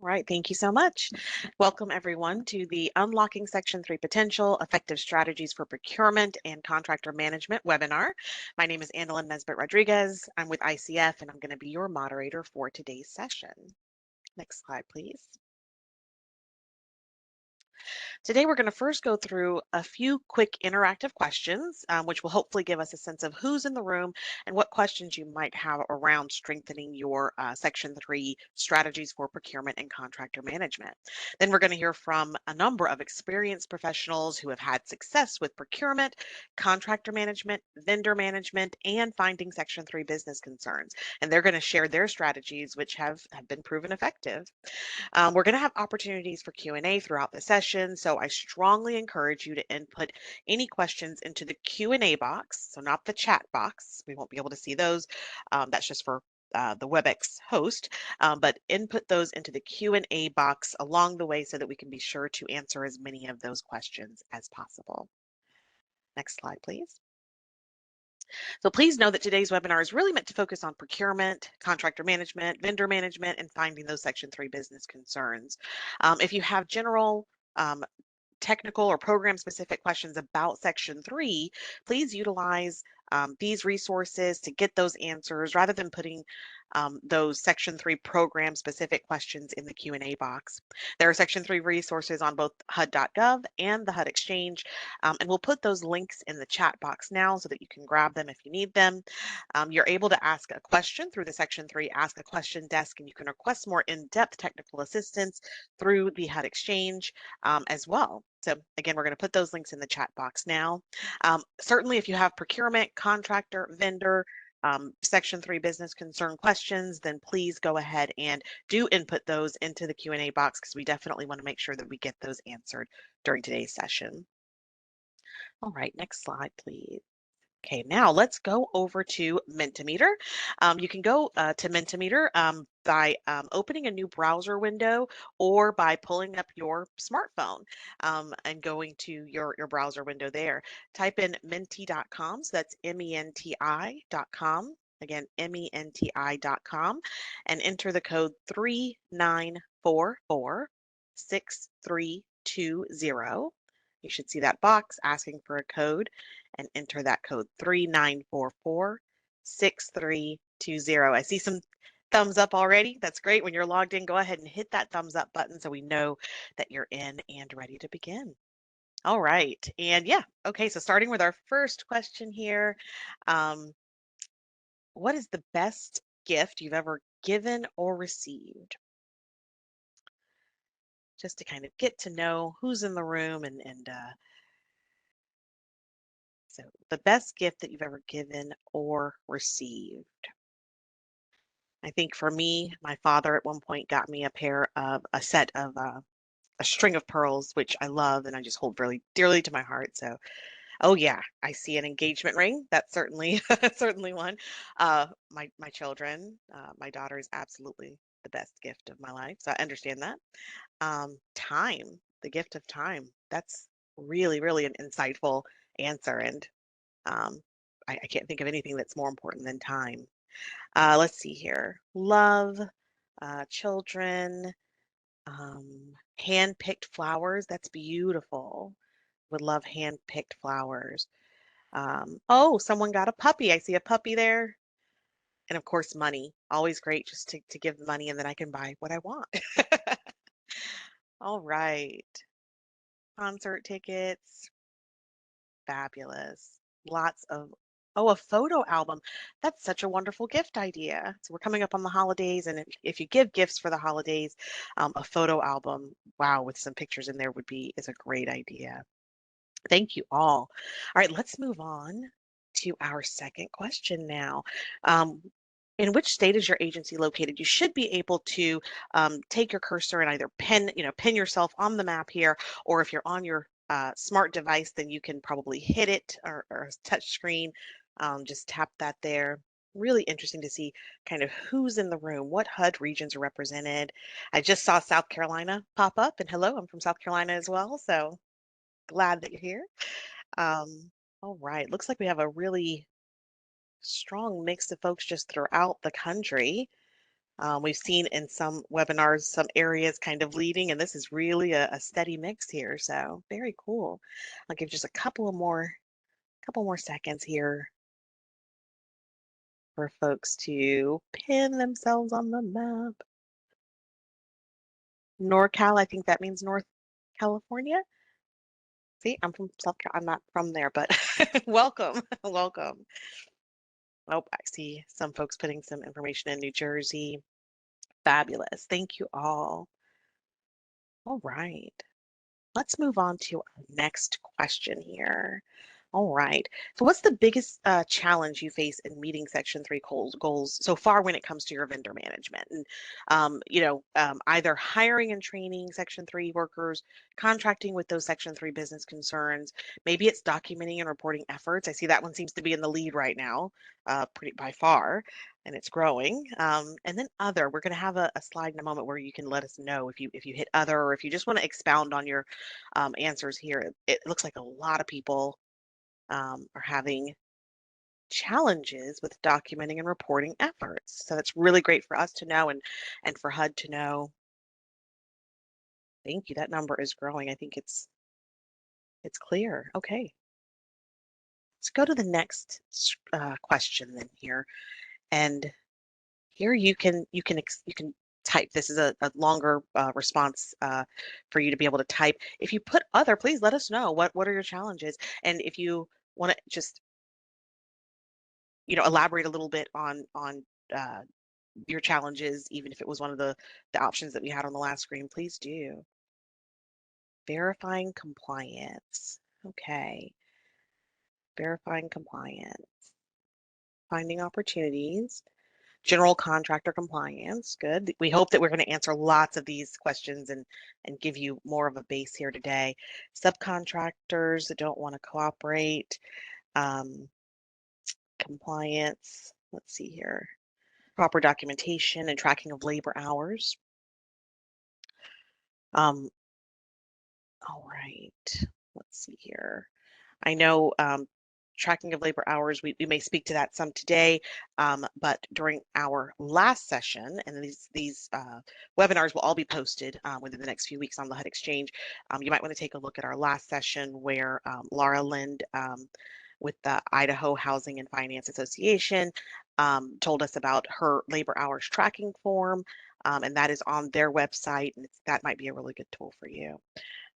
Right, thank you so much. Welcome everyone to the Unlocking Section 3 Potential Effective Strategies for Procurement and Contractor Management webinar. My name is Annalyn Nesbitt Rodriguez. I'm with ICF and I'm going to be your moderator for today's session. Next slide, please. Today, we're going to first go through a few quick interactive questions, which will hopefully give us a sense of who's in the room and what questions you might have around strengthening your Section 3 strategies for procurement and contractor management. Then we're going to hear from a number of experienced professionals who have had success with procurement, contractor management, vendor management, and finding Section 3 business concerns. And they're going to share their strategies, which have been proven effective. We're going to have opportunities for Q&A throughout the session, so I strongly encourage you to input any questions into the Q&A box, so not the chat box. We won't be able to see those. That's just for the WebEx host, but input those into the Q&A box along the way so that we can be sure to answer as many of those questions as possible. Next slide, please. So please know that today's webinar is really meant to focus on procurement, contractor management, vendor management, and finding those Section 3 business concerns. If you have general technical or program specific questions about Section 3, please utilize these resources to get those answers rather than putting those Section 3 program specific questions in the Q&A box. There are Section 3 resources on both HUD.gov and the HUD Exchange, and we'll put those links in the chat box now so that you can grab them if you need them. You're able to ask a question through the Section 3 Ask a Question desk, and you can request more in-depth technical assistance through the HUD Exchange as well. So again, we're going to put those links in the chat box now. Certainly, if you have procurement, contractor, vendor, Section 3 business concern questions, then please go ahead and do input those into the Q&A box because we definitely want to make sure that we get those answered during today's session. All right, next slide, please. Okay, now let's go over to Mentimeter. You can go to Mentimeter by opening a new browser window or by pulling up your smartphone and going to your browser window there. Type in menti.com, so that's menti.com. Again, menti.com, and enter the code 39446320. You should see that box asking for a code and enter that code 39446320. I see some thumbs up already. That's great. When you're logged in, go ahead and hit that thumbs up button so we know that you're in and ready to begin. All right. And yeah, okay, so starting with our first question here. What is the best gift you've ever given or received? Just to kind of get to know who's in the room and so the best gift that you've ever given or received. I think for me, my father at one point got me a set of a string of pearls, which I love and I just hold really dearly to my heart. So, oh yeah, I see an engagement ring. That's certainly certainly one. My children, my daughter is absolutely the best gift of my life. So I understand that. Time, the gift of time. That's really an insightful answer, and um, I can't think of anything that's more important than time. Let's see here. Love, children, hand-picked flowers. That's beautiful. Would love hand-picked flowers. Oh, someone got a puppy. I see a puppy there. And of course, money. Always great just to give money and then I can buy what I want. All right. Concert tickets. Fabulous. Lots of, oh, a photo album. That's such a wonderful gift idea. So we're coming up on the holidays, and if you give gifts for the holidays, a photo album, wow, with some pictures in there is a great idea. Thank you all. All right, let's move on to our second question now. In which state is your agency located? You should be able to take your cursor and either pin yourself on the map here, or if you're on your smart device, then you can probably hit it or touch screen. Just tap that there. Really interesting to see kind of who's in the room, what HUD regions are represented. I just saw South Carolina pop up, and hello, I'm from South Carolina as well, so glad that you're here. All right, looks like we have a really strong mix of folks just throughout the country. We've seen in some webinars, some areas kind of leading, and this is really a steady mix here. So very cool. I'll give just a couple more seconds here for folks to pin themselves on the map. NorCal, I think that means North California. See, I'm from South Carolina. I'm not from there, but welcome, welcome. Oh, I see some folks putting some information in New Jersey. Fabulous. Thank you all. All right. Let's move on to our next question here. All right. So what's the biggest challenge you face in meeting Section 3 goals so far when it comes to your vendor management? And, either hiring and training Section 3 workers, contracting with those Section 3 business concerns, maybe it's documenting and reporting efforts. I see that one seems to be in the lead right now, pretty by far, and it's growing. And then other, we're going to have a slide in a moment where you can let us know if you hit other, or if you just want to expound on your answers here. It looks like a lot of people are having challenges with documenting and reporting efforts. So that's really great for us to know and for HUD to know. Thank you. That number is growing. I think it's clear. Okay. Let's go to the next question then here. And here you can type. This is a longer response for you to be able to type. If you put other, please let us know what are your challenges. And if you want to just elaborate a little bit on uh, your challenges, even if it was one of the options that we had on the last screen, please do. Verifying compliance. Okay. Verifying compliance. Finding opportunities. General contractor compliance. Good. We hope that we're going to answer lots of these questions and give you more of a base here today. Subcontractors that don't want to cooperate. Compliance. Let's see here. Proper documentation and tracking of labor hours. Um, all right, let's see here. I know tracking of labor hours, we may speak to that some today, but during our last session, and these webinars will all be posted within the next few weeks on the HUD Exchange, you might want to take a look at our last session where Laura Lind with the Idaho Housing and Finance Association told us about her labor hours tracking form, and that is on their website, and that might be a really good tool for you.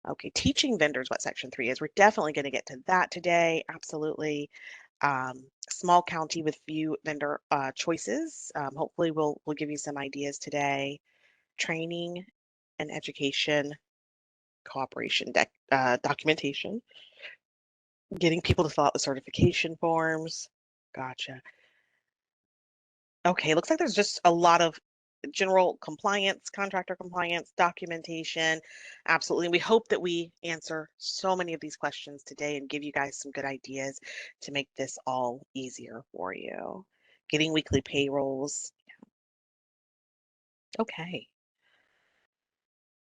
Okay, teaching vendors what Section 3 is. We're definitely going to get to that today. Absolutely. Small county with few vendor choices. Hopefully, we'll give you some ideas today. Training and education, cooperation, documentation, getting people to fill out the certification forms. Gotcha. Okay, looks like there's just a lot of general compliance, contractor compliance, documentation. Absolutely. And we hope that we answer so many of these questions today and give you guys some good ideas to make this all easier for you. Getting weekly payrolls. Okay.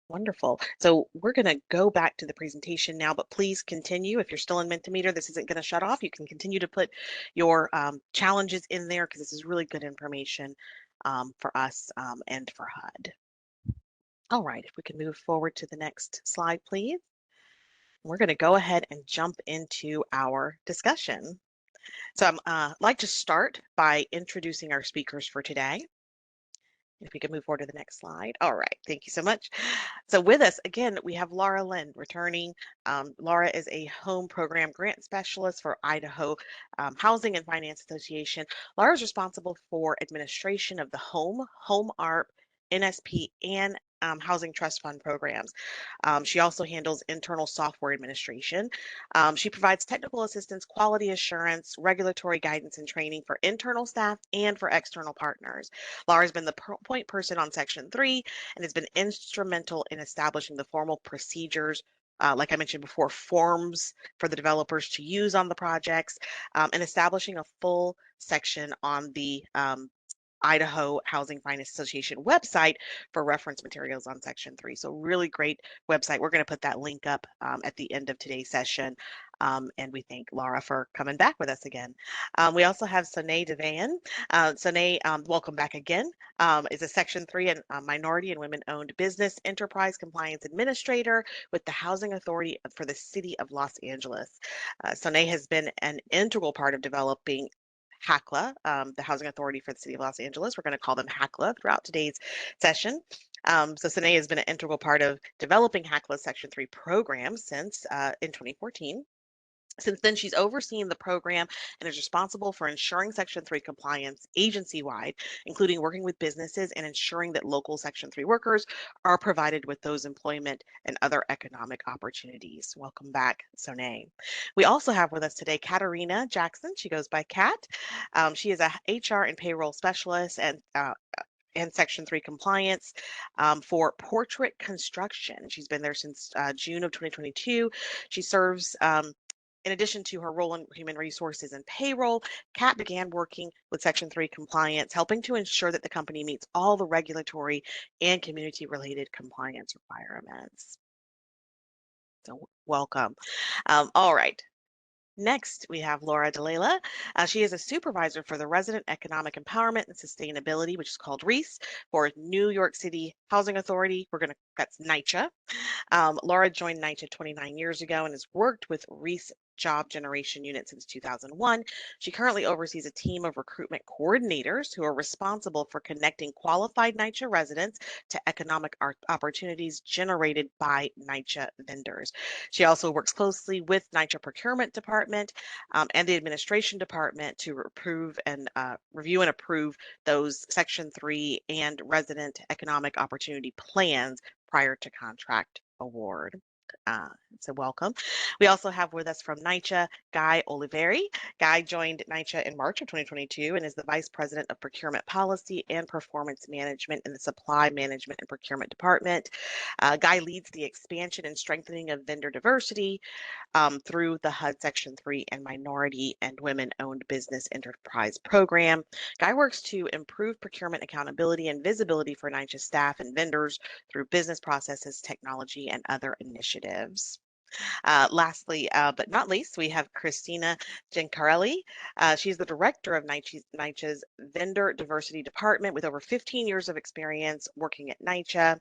Wonderful. So we're going to go back to the presentation now, but please continue. If you're still in Mentimeter, this isn't going to shut off. You can continue to put your challenges in there because this is really good information for us and for HUD. All right, if we can move forward to the next slide, please. We're going to go ahead and jump into our discussion. So I'd like to start by introducing our speakers for today. If we could move forward to the next slide. All right, thank you so much. So with us, again, we have Laura Lind returning. Laura is a home program grant specialist for Idaho Housing and Finance Association. Laura is responsible for administration of the Home ARP, NSP, and Housing Trust Fund programs. She also handles internal software administration. She provides technical assistance, quality assurance, regulatory guidance, and training for internal staff and for external partners. Laura's been the point person on Section 3 and has been instrumental in establishing the formal procedures, like I mentioned before, forms for the developers to use on the projects, and establishing a full section on the Idaho Housing Finance Association website for reference materials on Section 3. So really great website. We're going to put that link up at the end of today's session. And we thank Laura for coming back with us again. We also have Sonae Devan. Sonae, welcome back again, is a Section 3 and minority and women-owned business enterprise compliance administrator with the Housing Authority for the City of Los Angeles. Sonae has been an integral part of developing HACLA, the Housing Authority for the City of Los Angeles. We're going to call them HACLA throughout today's session. So Sonae has been an integral part of developing HACLA's Section 3 program since in 2014. Since then, she's overseen the program and is responsible for ensuring Section 3 compliance agency-wide, including working with businesses and ensuring that local Section 3 workers are provided with those employment and other economic opportunities. Welcome back, Sonae. We also have with us today Katarina Jackson. She goes by Kat. She is a HR and payroll specialist and Section 3 compliance for Portrait Construction. She's been there since June of 2022. She serves in addition to her role in human resources and payroll, Kat began working with Section 3 compliance, helping to ensure that the company meets all the regulatory and community-related compliance requirements. So welcome. All right. Next, we have Laura DeLela. She is a supervisor for the Resident Economic Empowerment and Sustainability, which is called REASE, for New York City Housing Authority. That's NYCHA. Laura joined NYCHA 29 years ago and has worked with REASE Job Generation Unit since 2001. She currently oversees a team of recruitment coordinators who are responsible for connecting qualified NYCHA residents to economic opportunities generated by NYCHA vendors. She also works closely with NYCHA Procurement Department and the Administration Department to review and approve those Section 3 and resident economic opportunity plans prior to contract award. So welcome. We also have with us from NYCHA, Guy Oliveri. Guy joined NYCHA in March of 2022 and is the Vice President of Procurement Policy and Performance Management in the Supply Management and Procurement Department. Guy leads the expansion and strengthening of vendor diversity through the HUD Section 3 and Minority and Women-Owned Business Enterprise Program. Guy works to improve procurement accountability and visibility for NYCHA staff and vendors through business processes, technology, and other initiatives. Lastly, but not least, we have Christina Gencarelli. She's the director of NYCHA's Vendor Diversity Department with over 15 years of experience working at NYCHA.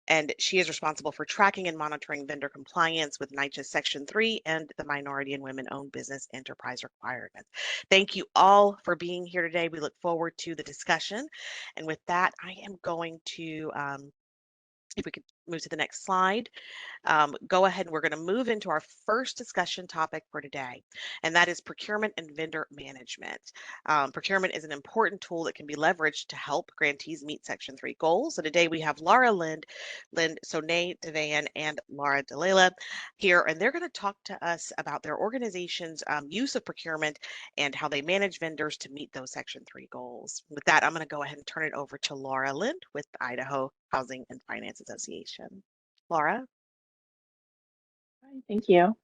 And she is responsible for tracking and monitoring vendor compliance with NYCHA's Section 3 and the Minority and Women-Owned Business Enterprise requirements. Thank you all for being here today. We look forward to the discussion. And with that, I am going to, if we could move to the next slide. Go ahead and we're going to move into our first discussion topic for today, and that is procurement and vendor management. Procurement is an important tool that can be leveraged to help grantees meet Section 3 goals. So today we have Laura Lind, Sonae Devan, and Laura DeLela here, and they're going to talk to us about their organization's use of procurement and how they manage vendors to meet those Section 3 goals. With that, I'm going to go ahead and turn it over to Laura Lind with the Idaho Housing and Finance Association. Laura? Thank you.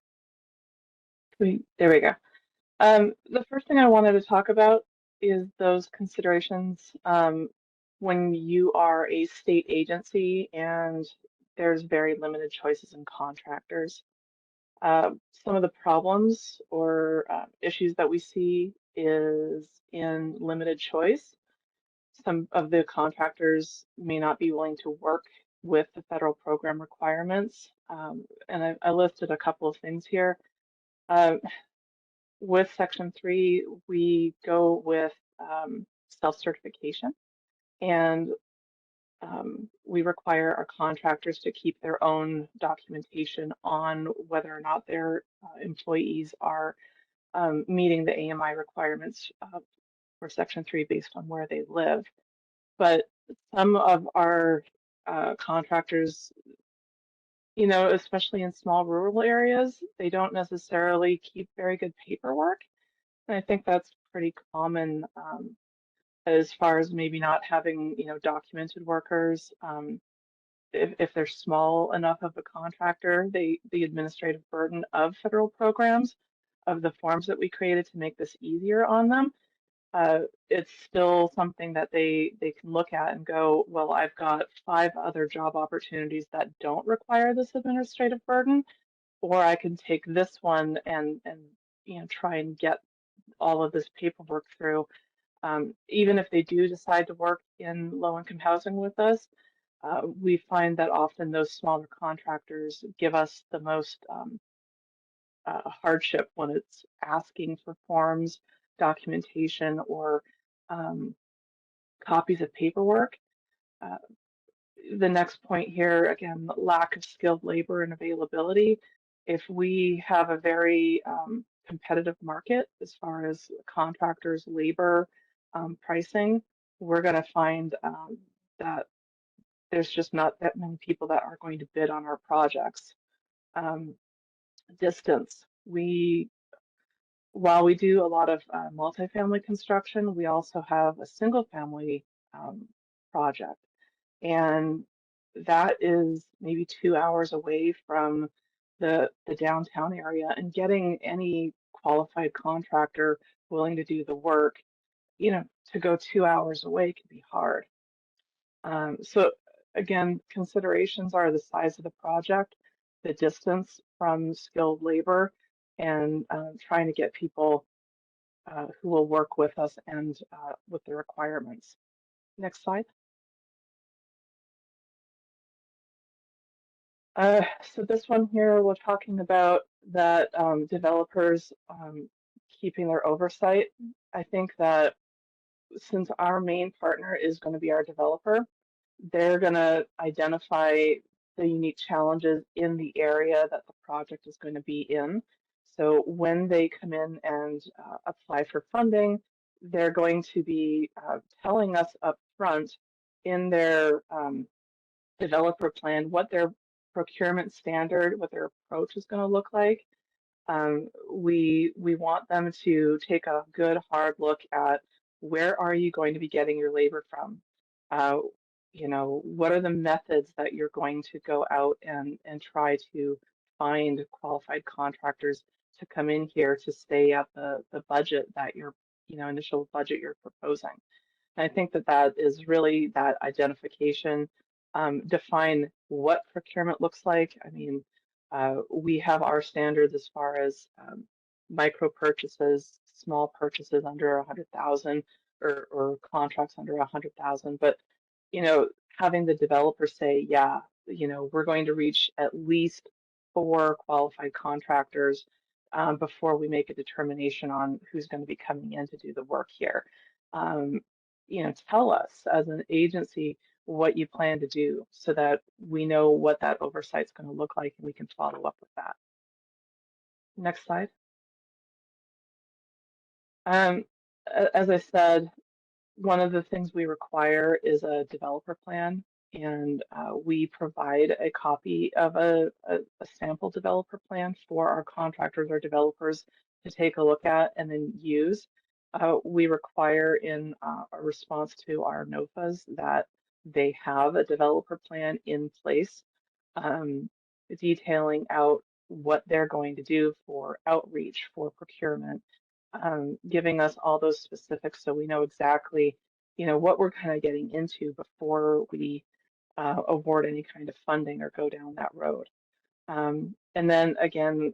There we go. The first thing I wanted to talk about is those considerations when you are a state agency and there's very limited choices in contractors. Some of the problems or issues that we see is in limited choice. Some of the contractors may not be willing to work with the federal program requirements. And I listed a couple of things here. With Section 3, we go with self-certification, and we require our contractors to keep their own documentation on whether or not their employees are meeting the AMI requirements for Section 3 based on where they live. But some of our contractors, you know, especially in small rural areas, they don't necessarily keep very good paperwork. And I think that's pretty common as far as maybe not having, you know, documented workers. If they're small enough of a contractor, the administrative burden of federal programs, of the forms that we created to make this easier on them, it's still something that they can look at and go, well, I've got 5 other job opportunities that don't require this administrative burden, or I can take this one and try and get all of this paperwork through. Even if they do decide to work in low-income housing with us, we find that often those smaller contractors give us the most hardship when it's asking for forms, documentation, or um, copies of paperwork. Uh, the next point here, again, lack of skilled labor and availability. If we have a very competitive market as far as contractors, labor, pricing, we're going to find that there's just not that many people that are going to bid on our projects. Um, Distance. While we do a lot of multifamily construction, we also have a single family um, project. And that is maybe 2 hours away from the downtown area. And getting any qualified contractor willing to do the work, to go 2 hours away can be hard. So again, considerations are the size of the project, the distance from skilled labor, and trying to get people who will work with us and with the requirements. Next slide. So this one here, we're talking about that developers keeping their oversight. I think that since our main partner is going to be our developer, they're going to identify the unique challenges in the area that the project is going to be in. So when they come in and apply for funding, they're going to be telling us up front in their developer plan what their procurement standard, what their approach is going to look like. We want them to take a good hard look at where are you going to be getting your labor from? Uh, what are the methods that you're going to go out and try to find qualified contractors to come in here to stay at the budget that you're, initial budget you're proposing. And I think that that is really that identification, define what procurement looks like. I mean, we have our standards as far as micro purchases, small purchases under 100,000 or contracts under 100,000. But, having the developer say, yeah, we're going to reach at least 4 qualified contractors before we make a determination on who's going to be coming in to do the work here. Um, Tell us as an agency what you plan to do so that we know what that oversight's going to look like and we can follow up with that. Next slide. Um, as I said, one of the things we require is a developer plan, and we provide a copy of a sample developer plan for our contractors or developers to take a look at and then use. We require in a response to our NOFAs that they have a developer plan in place, um, detailing out what they're going to do for outreach, for procurement, giving us all those specifics so we know exactly, what we're kind of getting into before we award any kind of funding or go down that road. And then again,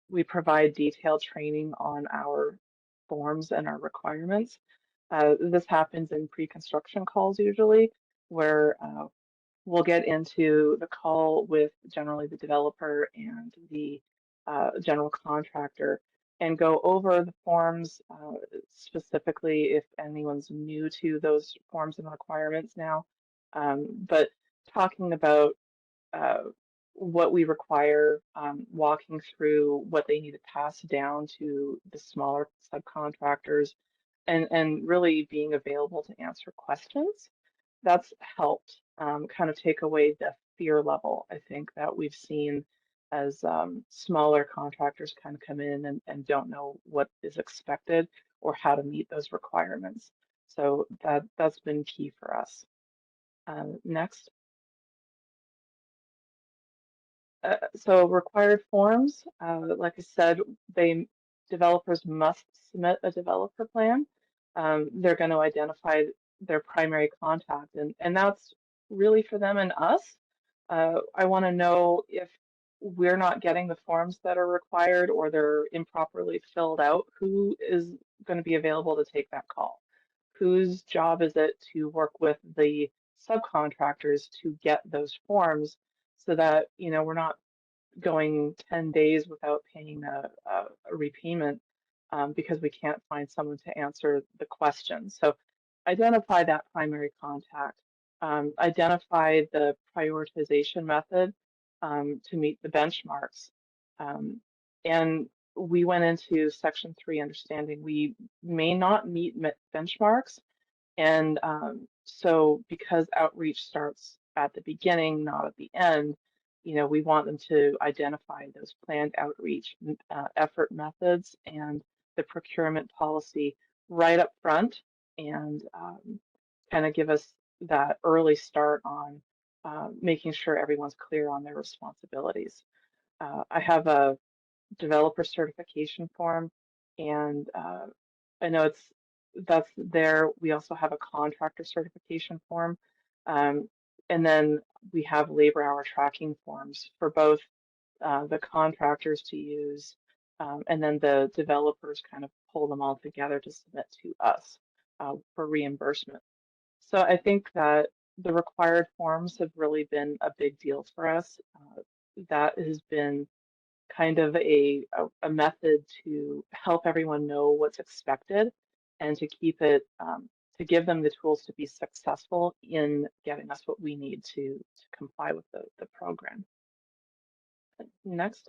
we provide detailed training on our forms and our requirements. This happens in pre-construction calls usually, where we'll get into the call with generally the developer and the general contractor and go over the forms, specifically if anyone's new to those forms and requirements now. But talking about uh, what we require, walking through what they need to pass down to the smaller subcontractors, and really being available to answer questions. That's helped kind of take away the fear level, I think, that we've seen as smaller contractors kind of come in and don't know what is expected or how to meet those requirements. So that's been key for us. Next. So required forms, like I said, developers must submit a developer plan. they're going to identify their primary contact, and that's really for them and us. I want to know if we're not getting the forms that are required or they're improperly filled out, who is going to be available to take that call? Whose job is it to work with the subcontractors to get those forms so that, we're not going 10 days without paying a repayment because we can't find someone to answer the questions. So identify that primary contact, identify the prioritization method to meet the benchmarks. Um, and we went into section 3 understanding we may not meet benchmarks, and so because outreach starts at the beginning, not at the end, we want them to identify those planned outreach effort methods and the procurement policy right up front, and kind of give us that early start on making sure everyone's clear on their responsibilities. I have a developer certification form, and I know that's there. We also have a contractor certification form, um, and then we have labor hour tracking forms for both the contractors to use, and then the developers kind of pull them all together to submit to us for reimbursement. So I think that the required forms have really been a big deal for us. That has been kind of a method to help everyone know what's expected and to keep it to give them the tools to be successful in getting us what we need to comply with the program. Next.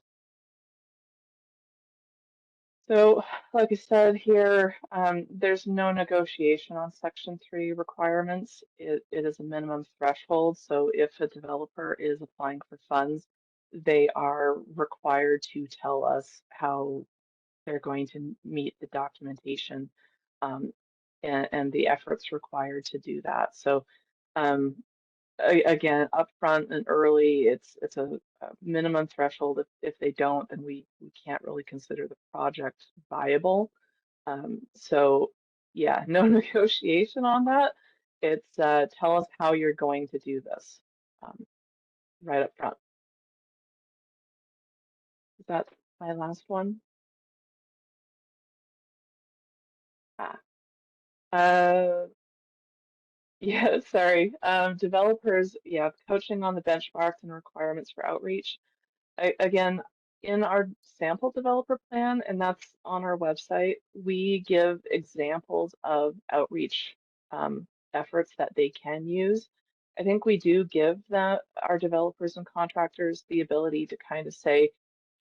So, like I said here, there's no negotiation on Section 3 requirements. It is a minimum threshold. So if a developer is applying for funds, they are required to tell us how they're going to meet the documentation um, and the efforts required to do that. So um, again, upfront and early, it's a minimum threshold. If they don't, then we can't really consider the project viable. So yeah, no negotiation on that. It's tell us how you're going to do this um, right up front. Is that my last one? Ah. Uh, Yeah, sorry. Developers, yeah, coaching on the benchmarks and requirements for outreach. Again, in our sample developer plan, and that's on our website, we give examples of outreach efforts that they can use. I think we do give that our developers and contractors the ability to kind of say,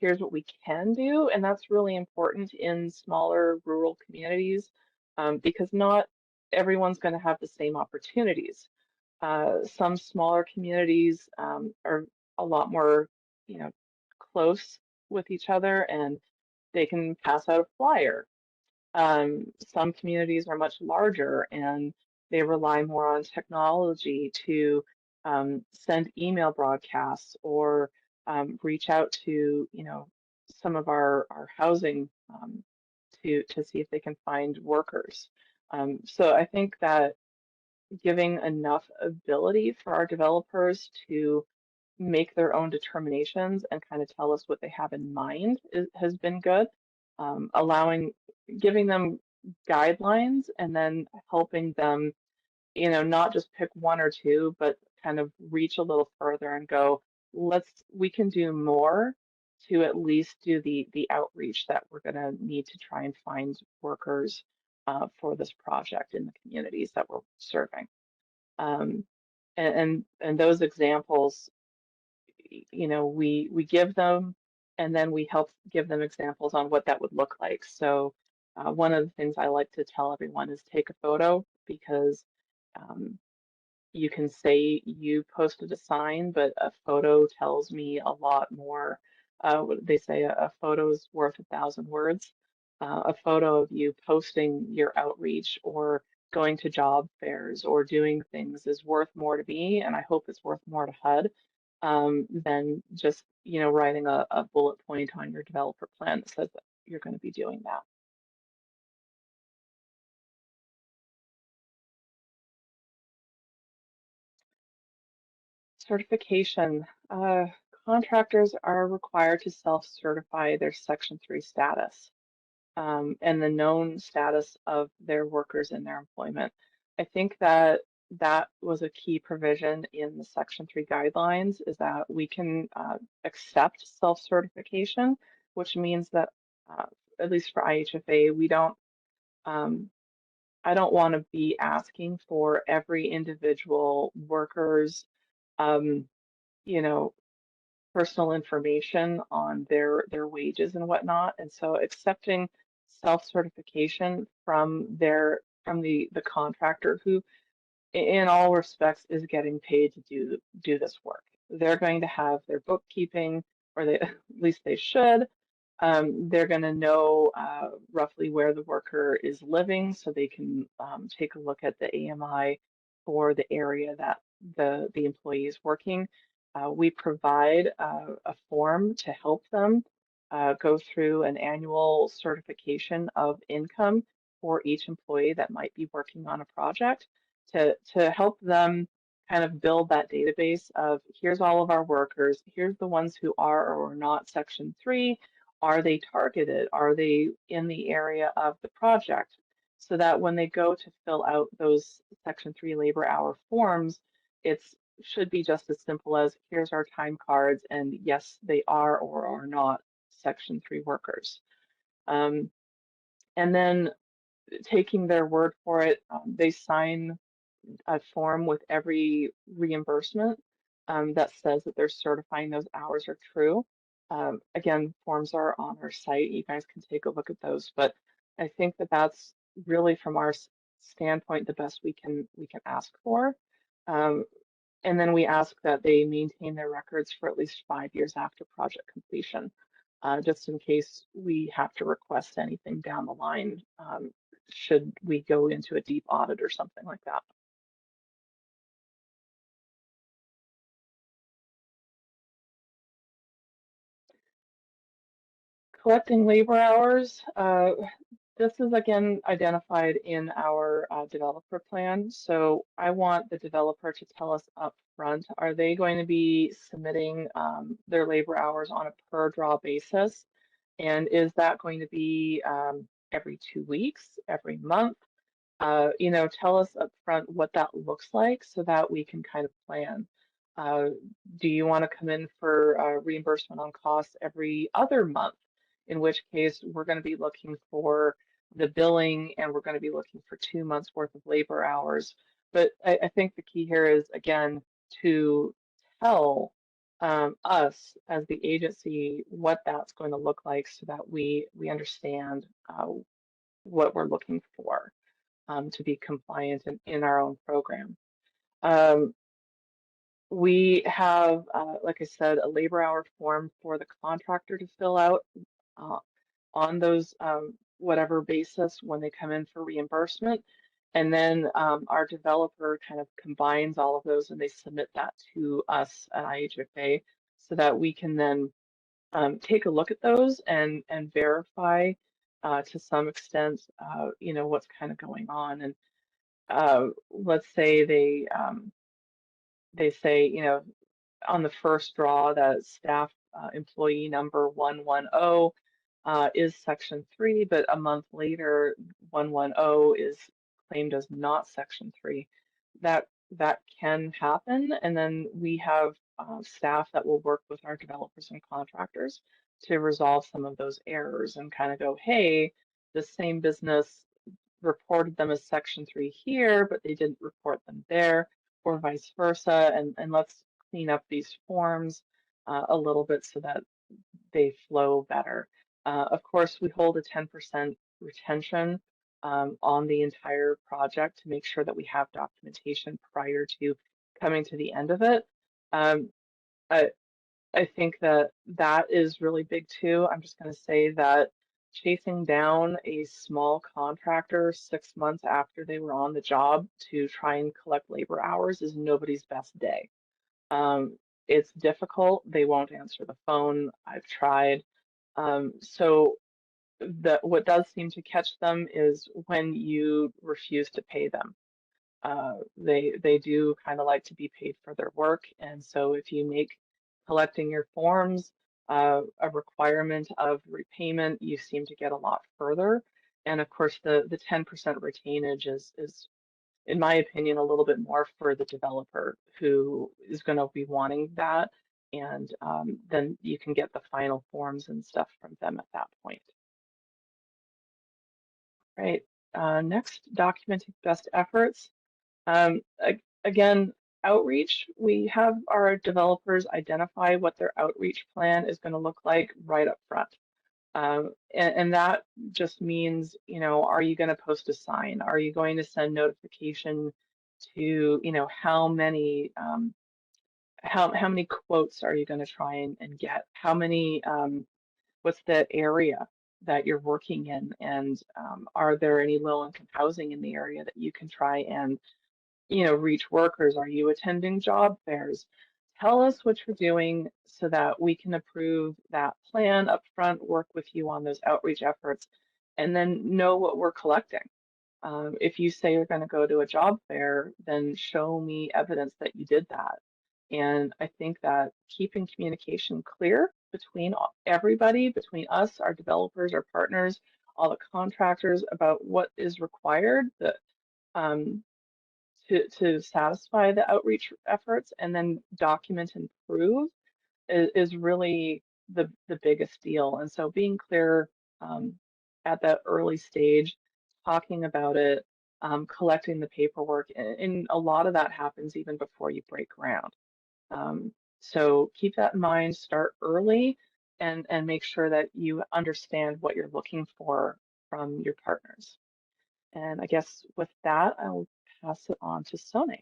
here's what we can do, and that's really important in smaller rural communities because not everyone's going to have the same opportunities. Some smaller communities are a lot more, you know, close with each other and they can pass out a flyer. Some communities are much larger and they rely more on technology to send email broadcasts or reach out to, some of our housing to see if they can find workers. So I think that giving enough ability for our developers to make their own determinations and kind of tell us what they have in mind has been good. Giving them guidelines and then helping them, not just pick one or two, but kind of reach a little further and go, we can do more to at least do the outreach that we're going to need to try and find workers for this project in the communities that we're serving. Um, and those examples, we give them, and then we help give them examples on what that would look like. So one of the things I like to tell everyone is take a photo because um, you can say you posted a sign, but a photo tells me a lot more. They say a photo is worth 1,000 words. A photo of you posting your outreach or going to job fairs or doing things is worth more to me, and I hope it's worth more to HUD than just, writing a bullet point on your developer plan that says that you're going to be doing that. Certification. Contractors are required to self-certify their Section 3 status, and the known status of their workers in their employment. I think that that was a key provision in the Section 3 guidelines, is that we can accept self-certification, which means that, uh, at least for IHFA, we don't, um, I don't want to be asking for every individual worker's, um, you know, personal information on their wages and whatnot. And so accepting self-certification from the contractor who in all respects is getting paid to do this work. They're going to have their bookkeeping, or they at least they should. They're going to know roughly where the worker is living, so they can take a look at the AMI for the area that the employee is working. We provide a form to help them go through an annual certification of income for each employee that might be working on a project to help them kind of build that database of, here's all of our workers, here's the ones who are or are not Section 3, are they targeted, are they in the area of the project, so that when they go to fill out those Section 3 labor hour forms, it's should be just as simple as, here's our time cards, and yes, they are or are not Section 3 workers. And then taking their word for it, they sign a form with every reimbursement that says that they're certifying those hours are true. Again, forms are on our site. You guys can take a look at those. But I think that that's really, from our standpoint, the best we can ask for. Um, and then we ask that they maintain their records for at least 5 years after project completion, just in case we have to request anything down the line, should we go into a deep audit or something like that. Collecting labor hours, this is again identified in our developer plan. So I want the developer to tell us up front, are they going to be submitting their labor hours on a per draw basis? And is that going to be every 2 weeks, every month? Tell us up front what that looks like so that we can kind of plan. Uh, do you want to come in for reimbursement on costs every other month? In which case, we're going to be looking for the billing, and we're going to be looking for 2 months worth of labor hours. But I think the key here is, again, to tell us as the agency what that's going to look like so that we understand what we're looking for to be compliant in our own program. Um, we have, like I said, a labor hour form for the contractor to fill out uh, on those whatever basis when they come in for reimbursement. And then our developer kind of combines all of those, and they submit that to us at IHFA so that we can then take a look at those and verify to some extent, what's kind of going on. And let's say they say, on the first draw that staff employee number 110 is Section 3, but a month later 110 is claimed as not Section 3. That can happen, and then we have staff that will work with our developers and contractors to resolve some of those errors and kind of go, hey, the same business reported them as Section 3 here, but they didn't report them there, or vice versa. And let's clean up these forms a little bit so that they flow better. Of course, we hold a 10% retention on the entire project to make sure that we have documentation prior to coming to the end of it. Um, I, I think that that is really big too. I'm just going to say that chasing down a small contractor 6 months after they were on the job to try and collect labor hours is nobody's best day. Um, it's difficult. They won't answer the phone. I've tried. So what does seem to catch them is when you refuse to pay them. They do kind of like to be paid for their work, and so if you make collecting your forms a requirement of repayment, you seem to get a lot further. And of course, the 10% retainage is, in my opinion, a little bit more for the developer who is going to be wanting that, and then you can get the final forms and stuff from them at that point. Right. Next, documenting best efforts. Again, outreach, we have our developers identify what their outreach plan is going to look like right up front. And that just means, you know, are you going to post a sign? Are you going to send notification to, you know, how many quotes are you going to try and get? How many, what's the area that you're working in? And are there any low-income housing in the area that you can try and, you know, reach workers? Are you attending job fairs? Tell us what you're doing so that we can approve that plan up front, work with you on those outreach efforts, and then know what we're collecting. If you say you're going to go to a job fair, then show me evidence that you did that. And I think that keeping communication clear between everybody, between us, our developers, our partners, all the contractors about what is required, that um, to satisfy the outreach efforts, and then document and prove is really the biggest deal. And so being clear at that early stage, talking about it, collecting the paperwork, and a lot of that happens even before you break ground. So keep that in mind, start early, and make sure that you understand what you're looking for from your partners. And I guess with that, I'll pass it on to Sone.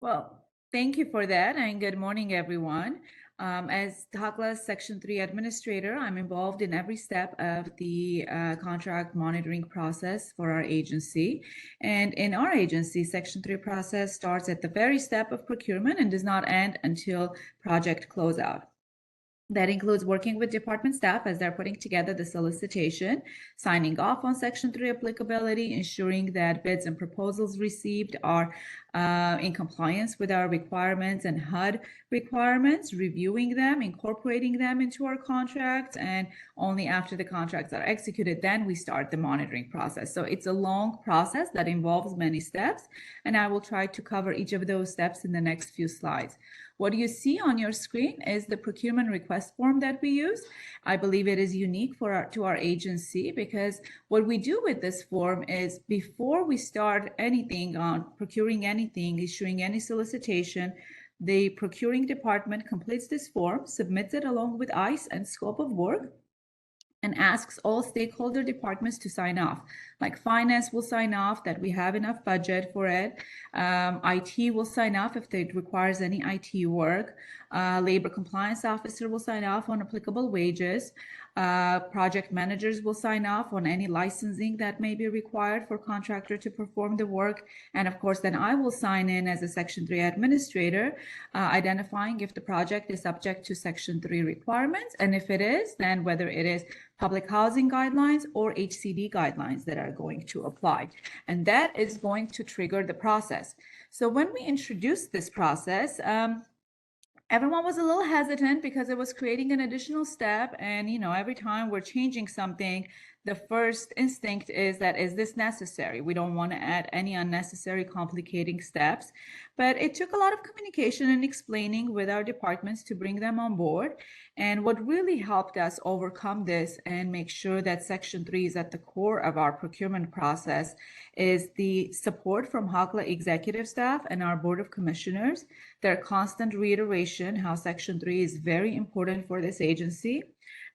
Well, thank you for that, and good morning, everyone. As Dhakla's Section 3 administrator, I'm involved in every step of the contract monitoring process for our agency. And in our agency, Section 3 process starts at the very step of procurement and does not end until project closeout. That includes working with department staff as they're putting together the solicitation, signing off on Section 3 applicability, ensuring that bids and proposals received are in compliance with our requirements and HUD requirements, reviewing them, incorporating them into our contracts, and only after the contracts are executed, then we start the monitoring process. So it's a long process that involves many steps, and I will try to cover each of those steps in the next few slides. What you see on your screen is the procurement request form that we use. I believe it is unique to our agency, because what we do with this form is before we start anything on procuring anything, issuing any solicitation, the procuring department completes this form, submits it along with ICE and scope of work, and asks all stakeholder departments to sign off. Like finance will sign off that we have enough budget for it. IT will sign off if it requires any IT work. Labor compliance officer will sign off on applicable wages. Project managers will sign off on any licensing that may be required for contractor to perform the work. And of course, then I will sign in as a Section 3 administrator, identifying if the project is subject to Section 3 requirements. And if it is, then whether it is public housing guidelines or HCD guidelines that are going to apply. And that is going to trigger the process. So when we introduced this process, everyone was a little hesitant because it was creating an additional step. And, you know, every time we're changing something, the first instinct is that, is this necessary? We don't want to add any unnecessary complicating steps. But it took a lot of communication and explaining with our departments to bring them on board. And what really helped us overcome this and make sure that Section 3 is at the core of our procurement process is the support from HACLA executive staff and our Board of Commissioners. Their constant reiteration how Section 3 is very important for this agency,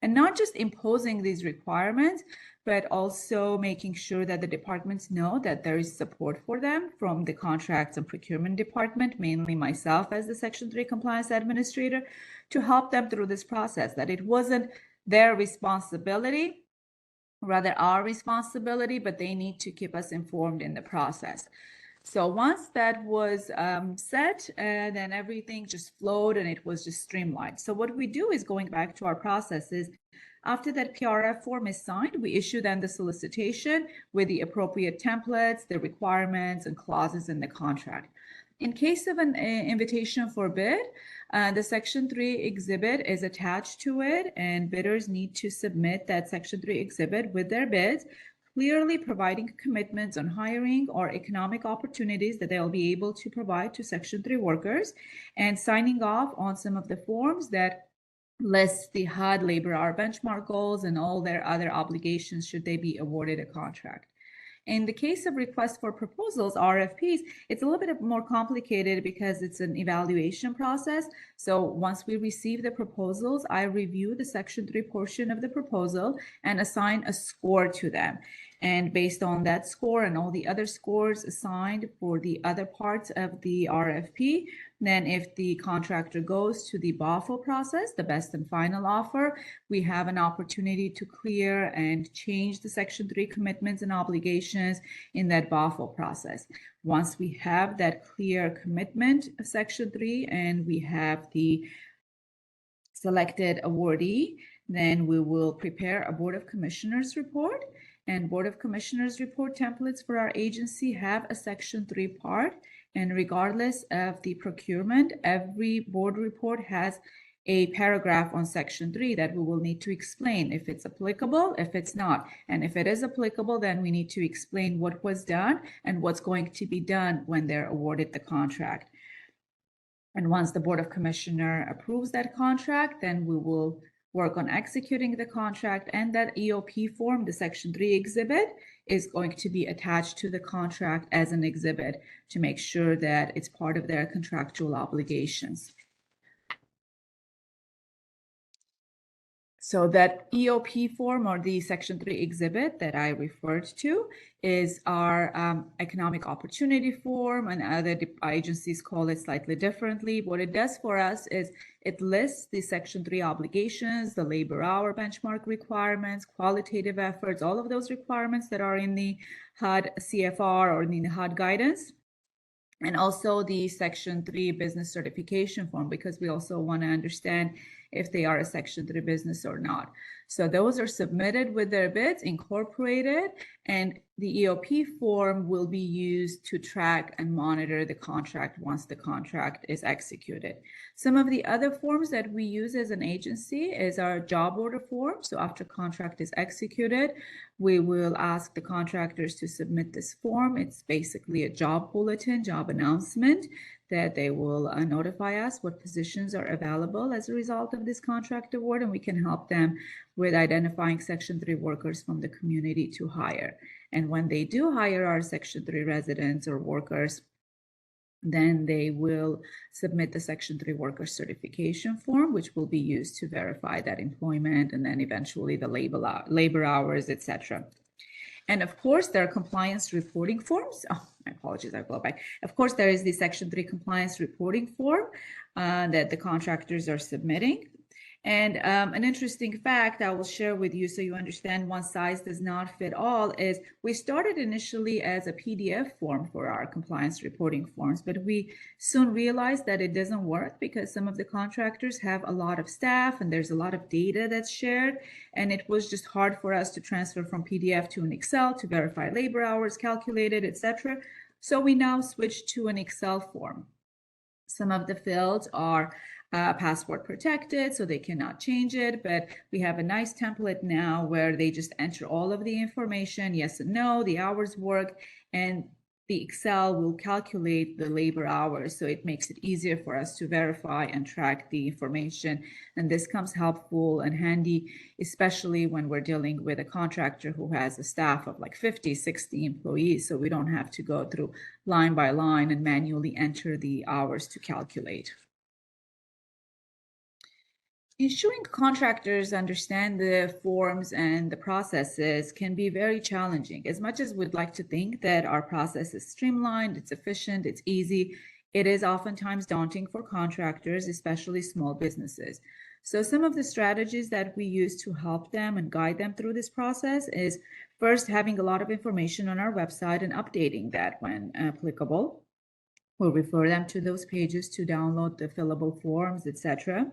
and not just imposing these requirements, but also making sure that the departments know that there is support for them from the contracts and procurement department, mainly myself as the Section 3 compliance administrator, to help them through this process, that it wasn't their responsibility, rather our responsibility, but they need to keep us informed in the process. So once that was set, then everything just flowed and it was just streamlined. So what we do is, going back to our processes, after that PRF form is signed, we issue then the solicitation with the appropriate templates, the requirements and clauses in the contract. In case of an invitation for bid, the Section 3 exhibit is attached to it, and bidders need to submit that Section 3 exhibit with their bids, clearly providing commitments on hiring or economic opportunities that they'll be able to provide to Section 3 workers, and signing off on some of the forms that lists the HUD labor hour benchmark goals and all their other obligations should they be awarded a contract. In the case of requests for proposals, RFPs, it's a little bit more complicated because it's an evaluation process. So once we receive the proposals, I review the Section 3 portion of the proposal and assign a score to them. And based on that score and all the other scores assigned for the other parts of the RFP, then if the contractor goes to the BOFO process, the best and final offer, we have an opportunity to clear and change the Section 3 commitments and obligations in that BOFO process. Once we have that clear commitment of Section 3 and we have the selected awardee, then we will prepare a Board of Commissioners report. And Board of Commissioners report templates for our agency have a Section 3 part. And regardless of the procurement, every board report has a paragraph on Section 3 that we will need to explain if it's applicable, if it's not. And if it is applicable, then we need to explain what was done and what's going to be done when they're awarded the contract. And once the Board of Commissioners approves that contract, then we will work on executing the contract, and that EOP form, the Section 3 exhibit, is going to be attached to the contract as an exhibit to make sure that it's part of their contractual obligations. So that EOP form, or the Section 3 exhibit that I referred to, is our economic opportunity form, and other agencies call it slightly differently. What it does for us is it lists the Section 3 obligations, the labor hour benchmark requirements, qualitative efforts, all of those requirements that are in the HUD CFR or in the HUD guidance. And also the Section 3 business certification form, because we also want to understand if they are a Section 3 business or not. So those are submitted with their bids, incorporated, and the EOP form will be used to track and monitor the contract once the contract is executed. Some of the other forms that we use as an agency is our job order form. So after contract is executed, we will ask the contractors to submit this form. It's basically a job bulletin, job announcement that they will notify us what positions are available as a result of this contract award, and we can help them with identifying Section 3 workers from the community to hire. And when they do hire our Section 3 residents or workers, then they will submit the Section 3 worker certification form, which will be used to verify that employment, and then eventually the labor hours, etc. And of course, there are compliance reporting forms. Oh, my apologies, I go back. Of course, there is the Section 3 compliance reporting form that the contractors are submitting. And an interesting fact I will share with you so you understand one size does not fit all is we started initially as a PDF form for our compliance reporting forms, but we soon realized that it doesn't work because some of the contractors have a lot of staff and there's a lot of data that's shared, and it was just hard for us to transfer from PDF to an Excel to verify labor hours calculated, etc. So we now switched to an Excel form. Some of the fields are password protected, so they cannot change it, but we have a nice template now where they just enter all of the information, yes and no, the hours worked, and the Excel will calculate the labor hours, so it makes it easier for us to verify and track the information. And this comes helpful and handy, especially when we're dealing with a contractor who has a staff of like 50, 60 employees, so we don't have to go through line by line and manually enter the hours to calculate. Ensuring contractors understand the forms and the processes can be very challenging. As much as we'd like to think that our process is streamlined, it's efficient, it's easy, it is oftentimes daunting for contractors, especially small businesses. So some of the strategies that we use to help them and guide them through this process is first having a lot of information on our website and updating that when applicable. We'll refer them to those pages to download the fillable forms, etc.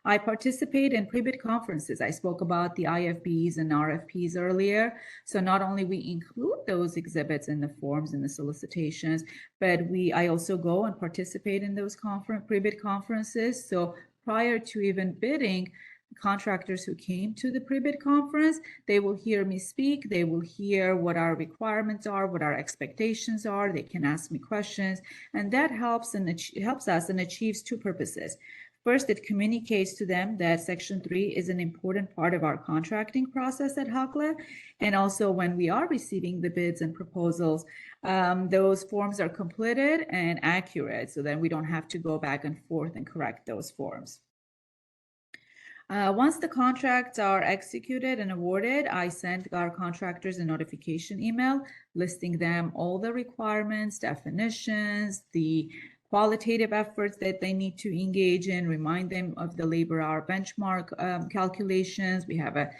I participate in pre-bid conferences. I spoke about the IFBs and RFPs earlier. So not only we include those exhibits in the forms and the solicitations, but I also go and participate in those pre-bid conferences. So prior to even bidding, contractors who came to the pre-bid conference, they will hear me speak, they will hear what our requirements are, what our expectations are, they can ask me questions, and that helps us and achieves two purposes. First, it communicates to them that Section 3 is an important part of our contracting process at HACLA. And also when we are receiving the bids and proposals, those forms are completed and accurate, so then we don't have to go back and forth and correct those forms. Once the contracts are executed and awarded, I send our contractors a notification email listing them all the requirements, definitions, the qualitative efforts that they need to engage in, remind them of the labor hour benchmark calculations. We have a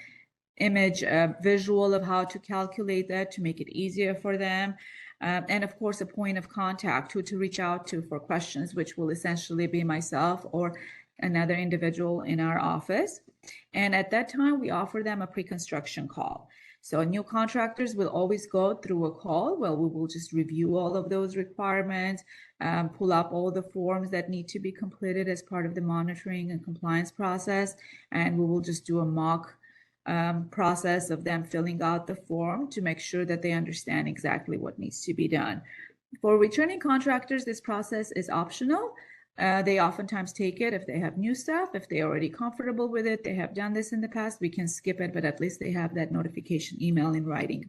image, visual of how to calculate that to make it easier for them. And of course, a point of contact who to reach out to for questions, which will essentially be myself or another individual in our office. And at that time, we offer them a pre-construction call. So new contractors will always go through a call where we will just review all of those requirements, pull up all the forms that need to be completed as part of the monitoring and compliance process, and we will just do a mock process of them filling out the form to make sure that they understand exactly what needs to be done. For returning contractors, this process is optional. They oftentimes take it if they have new staff, if they're already comfortable with it, they have done this in the past, we can skip it, but at least they have that notification email in writing.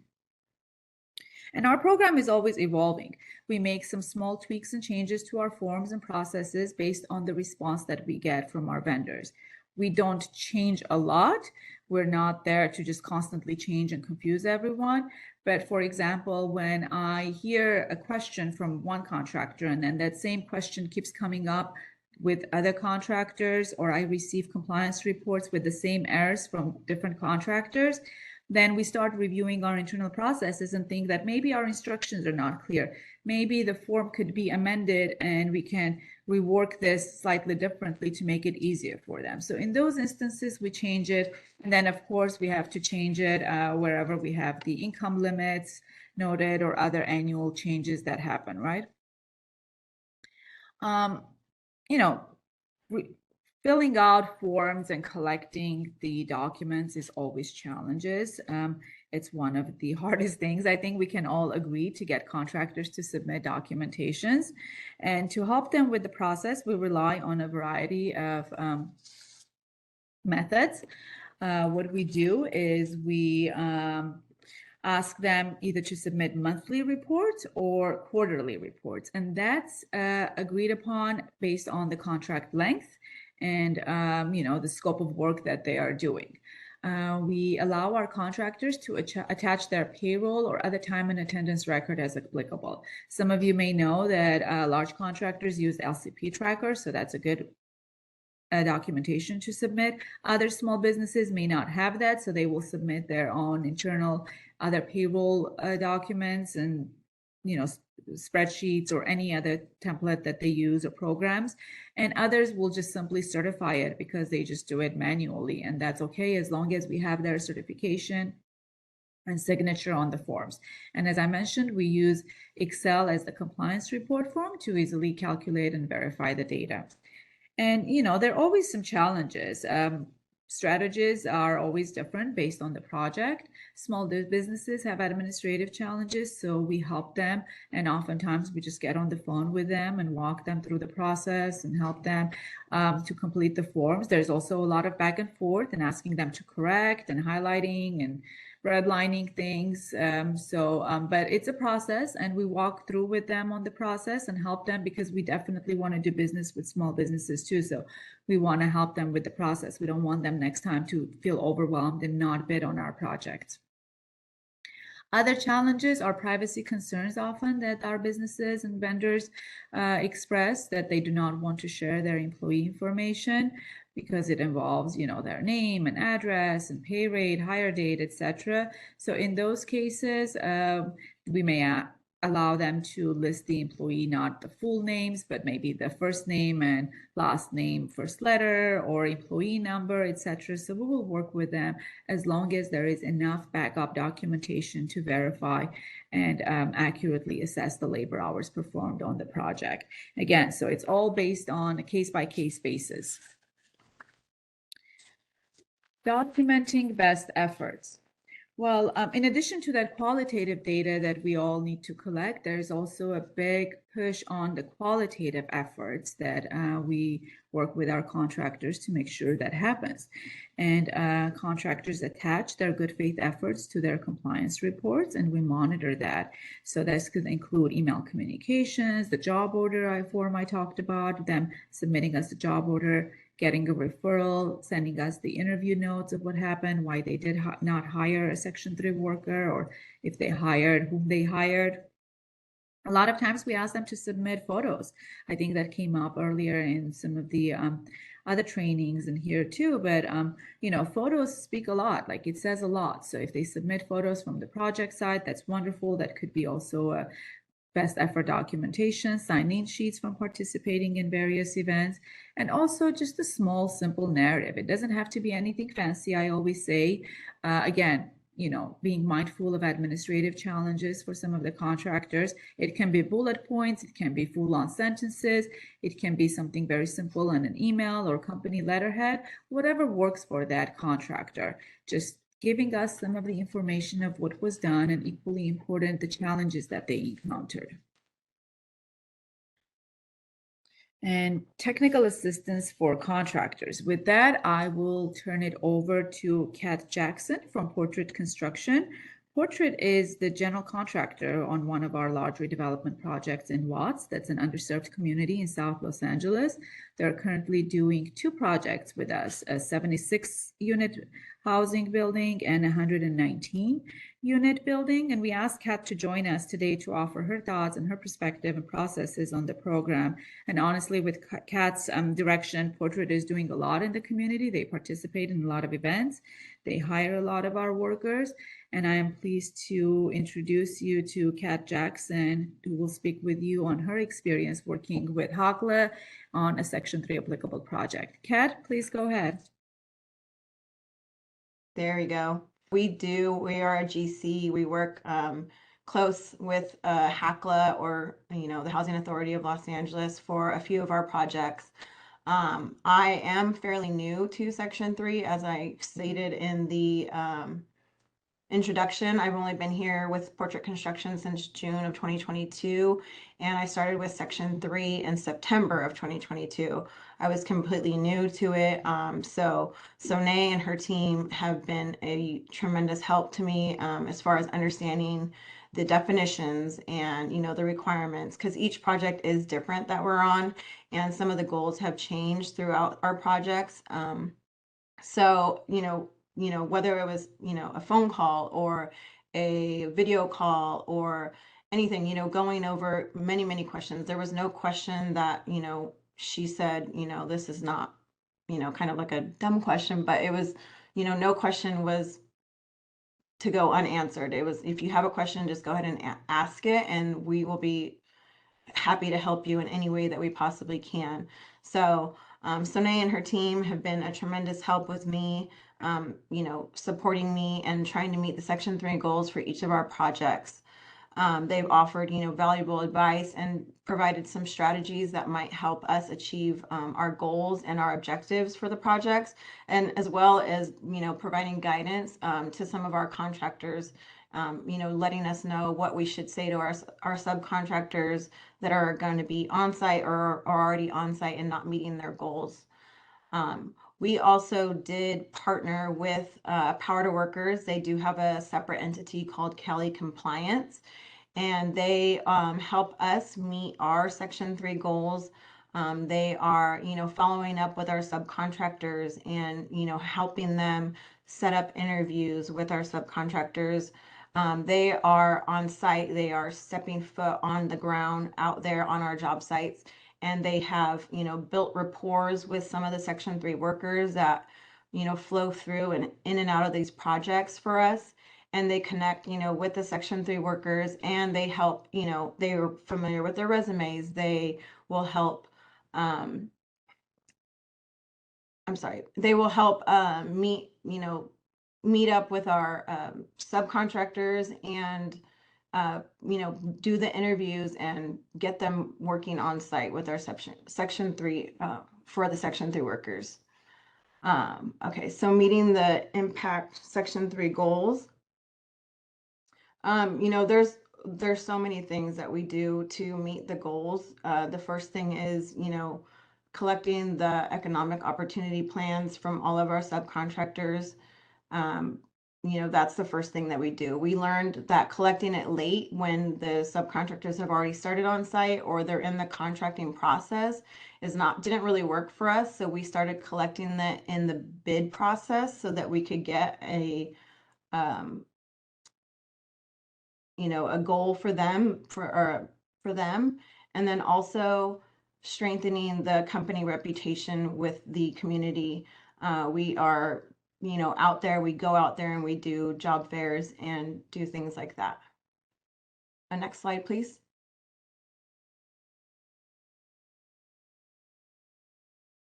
And our program is always evolving. We make some small tweaks and changes to our forms and processes based on the response that we get from our vendors. We don't change a lot. We're not there to just constantly change and confuse everyone. But for example, when I hear a question from one contractor and then that same question keeps coming up with other contractors, or I receive compliance reports with the same errors from different contractors, then we start reviewing our internal processes and think that maybe our instructions are not clear. Maybe the form could be amended and we can rework this slightly differently to make it easier for them. So in those instances, we change it. And then of course, we have to change it wherever we have the income limits noted or other annual changes that happen, right? Filling out forms and collecting the documents is always challenges. It's one of the hardest things. I think we can all agree to get contractors to submit documentations. And to help them with the process, we rely on a variety of methods. What we do is we ask them either to submit monthly reports or quarterly reports. And that's agreed upon based on the contract length and the scope of work that they are doing. We allow our contractors to attach their payroll or other time and attendance record as applicable. Some of you may know that large contractors use LCP tracker, so that's a good documentation to submit. Other small businesses may not have that, so they will submit their own internal other payroll documents and spreadsheets or any other template that they use or programs. And others will just simply certify it because they just do it manually, and that's okay as long as we have their certification and signature on the forms. And as I mentioned, we use Excel as the compliance report form to easily calculate and verify the data. And there are always some challenges. Strategies are always different based on the project. Small businesses have administrative challenges, so we help them. And oftentimes we just get on the phone with them and walk them through the process and help them to complete the forms. There's also a lot of back and forth and asking them to correct and highlighting and redlining things. But it's a process, and we walk through with them on the process and help them because we definitely want to do business with small businesses too. So we want to help them with the process. We don't want them next time to feel overwhelmed and not bid on our projects. Other challenges are privacy concerns often that our businesses and vendors express, that they do not want to share their employee information. because it involves, their name and address and pay rate, hire date, etc. So in those cases, we may allow them to list the employee, not the full names, but maybe the first name and last name, first letter, or employee number, etc. So we will work with them as long as there is enough backup documentation to verify and accurately assess the labor hours performed on the project. Again, so it's all based on a case-by-case basis. Documenting best efforts. Well, in addition to that qualitative data that we all need to collect, there's also a big push on the qualitative efforts that we work with our contractors to make sure that happens. And contractors attach their good faith efforts to their compliance reports, and we monitor that. So this could include email communications, the job order form I talked about, them submitting us the job order, getting a referral, sending us the interview notes of what happened, why they did not hire a Section 3 worker, or if they hired, whom they hired. A lot of times we ask them to submit photos. I think that came up earlier in some of the other trainings and here too, but photos speak a lot, like it says a lot. So if they submit photos from the project side, that's wonderful. That could be also a best effort documentation, sign-in sheets from participating in various events, and also just a small, simple narrative. It doesn't have to be anything fancy. I always say, again, being mindful of administrative challenges for some of the contractors. It can be bullet points, it can be full-on sentences, it can be something very simple in an email or company letterhead, whatever works for that contractor. Just giving us some of the information of what was done, and equally important, the challenges that they encountered. And technical assistance for contractors. With that, I will turn it over to Kat Jackson from Portrait Construction. Portrait is the general contractor on one of our large redevelopment projects in Watts. That's an underserved community in South Los Angeles. They're currently doing 2 projects with us, a 76-unit housing building and a 119-unit building. And we asked Kat to join us today to offer her thoughts and her perspective and processes on the program. And honestly, with Kat's direction, Portrait is doing a lot in the community. They participate in a lot of events. They hire a lot of our workers. And I am pleased to introduce you to Kat Jackson, who will speak with you on her experience working with HACLA on a Section 3 applicable project. Kat, please go ahead. There we go. We are a GC. We work close with HACLA, or the Housing Authority of Los Angeles, for a few of our projects. I am fairly new to Section 3, as I stated in the introduction. I've only been here with Portrait Construction since June of 2022, and I started with Section 3 in September of 2022. I was completely new to it. So Sonay and her team have been a tremendous help to me as far as understanding the definitions and the requirements, because each project is different that we're on, and some of the goals have changed throughout our projects. So whether it was a phone call or a video call or anything, going over many questions. There was no question that she said this is not kind of like a dumb question, but it was no question was to go unanswered. It was, if you have a question, just go ahead and ask it, and we will be happy to help you in any way that we possibly can. So Sonay and her team have been a tremendous help with me, supporting me and trying to meet the Section 3 goals for each of our projects. They've offered, valuable advice and provided some strategies that might help us achieve our goals and our objectives for the projects, and as well as, providing guidance to some of our contractors, letting us know what we should say to our subcontractors that are going to be on site or are already on site and not meeting their goals. We also did partner with Power to Workers. They do have a separate entity called Cali Compliance, and they help us meet our Section 3 goals. They are, following up with our subcontractors and, helping them set up interviews with our subcontractors. They are on site. They are stepping foot on the ground out there on our job sites, and they have, built rapport with some of the Section 3 workers that, flow through and in and out of these projects for us. And they connect, with the Section 3 workers, and they help, they are familiar with their resumes. They will help, they will help meet up with our subcontractors and do the interviews and get them working on site with our section 3 for the Section 3 workers. Okay, so meeting the impact Section 3 goals. There's so many things that we do to meet the goals. The first thing is, collecting the economic opportunity plans from all of our subcontractors. That's the first thing that we do. We learned that collecting it late when the subcontractors have already started on site or they're in the contracting process didn't really work for us. So we started collecting that in the bid process so that we could get a goal for them for them, and then also strengthening the company reputation with the community. We are, out there, we go out there and we do job fairs and do things like that. Next slide, please.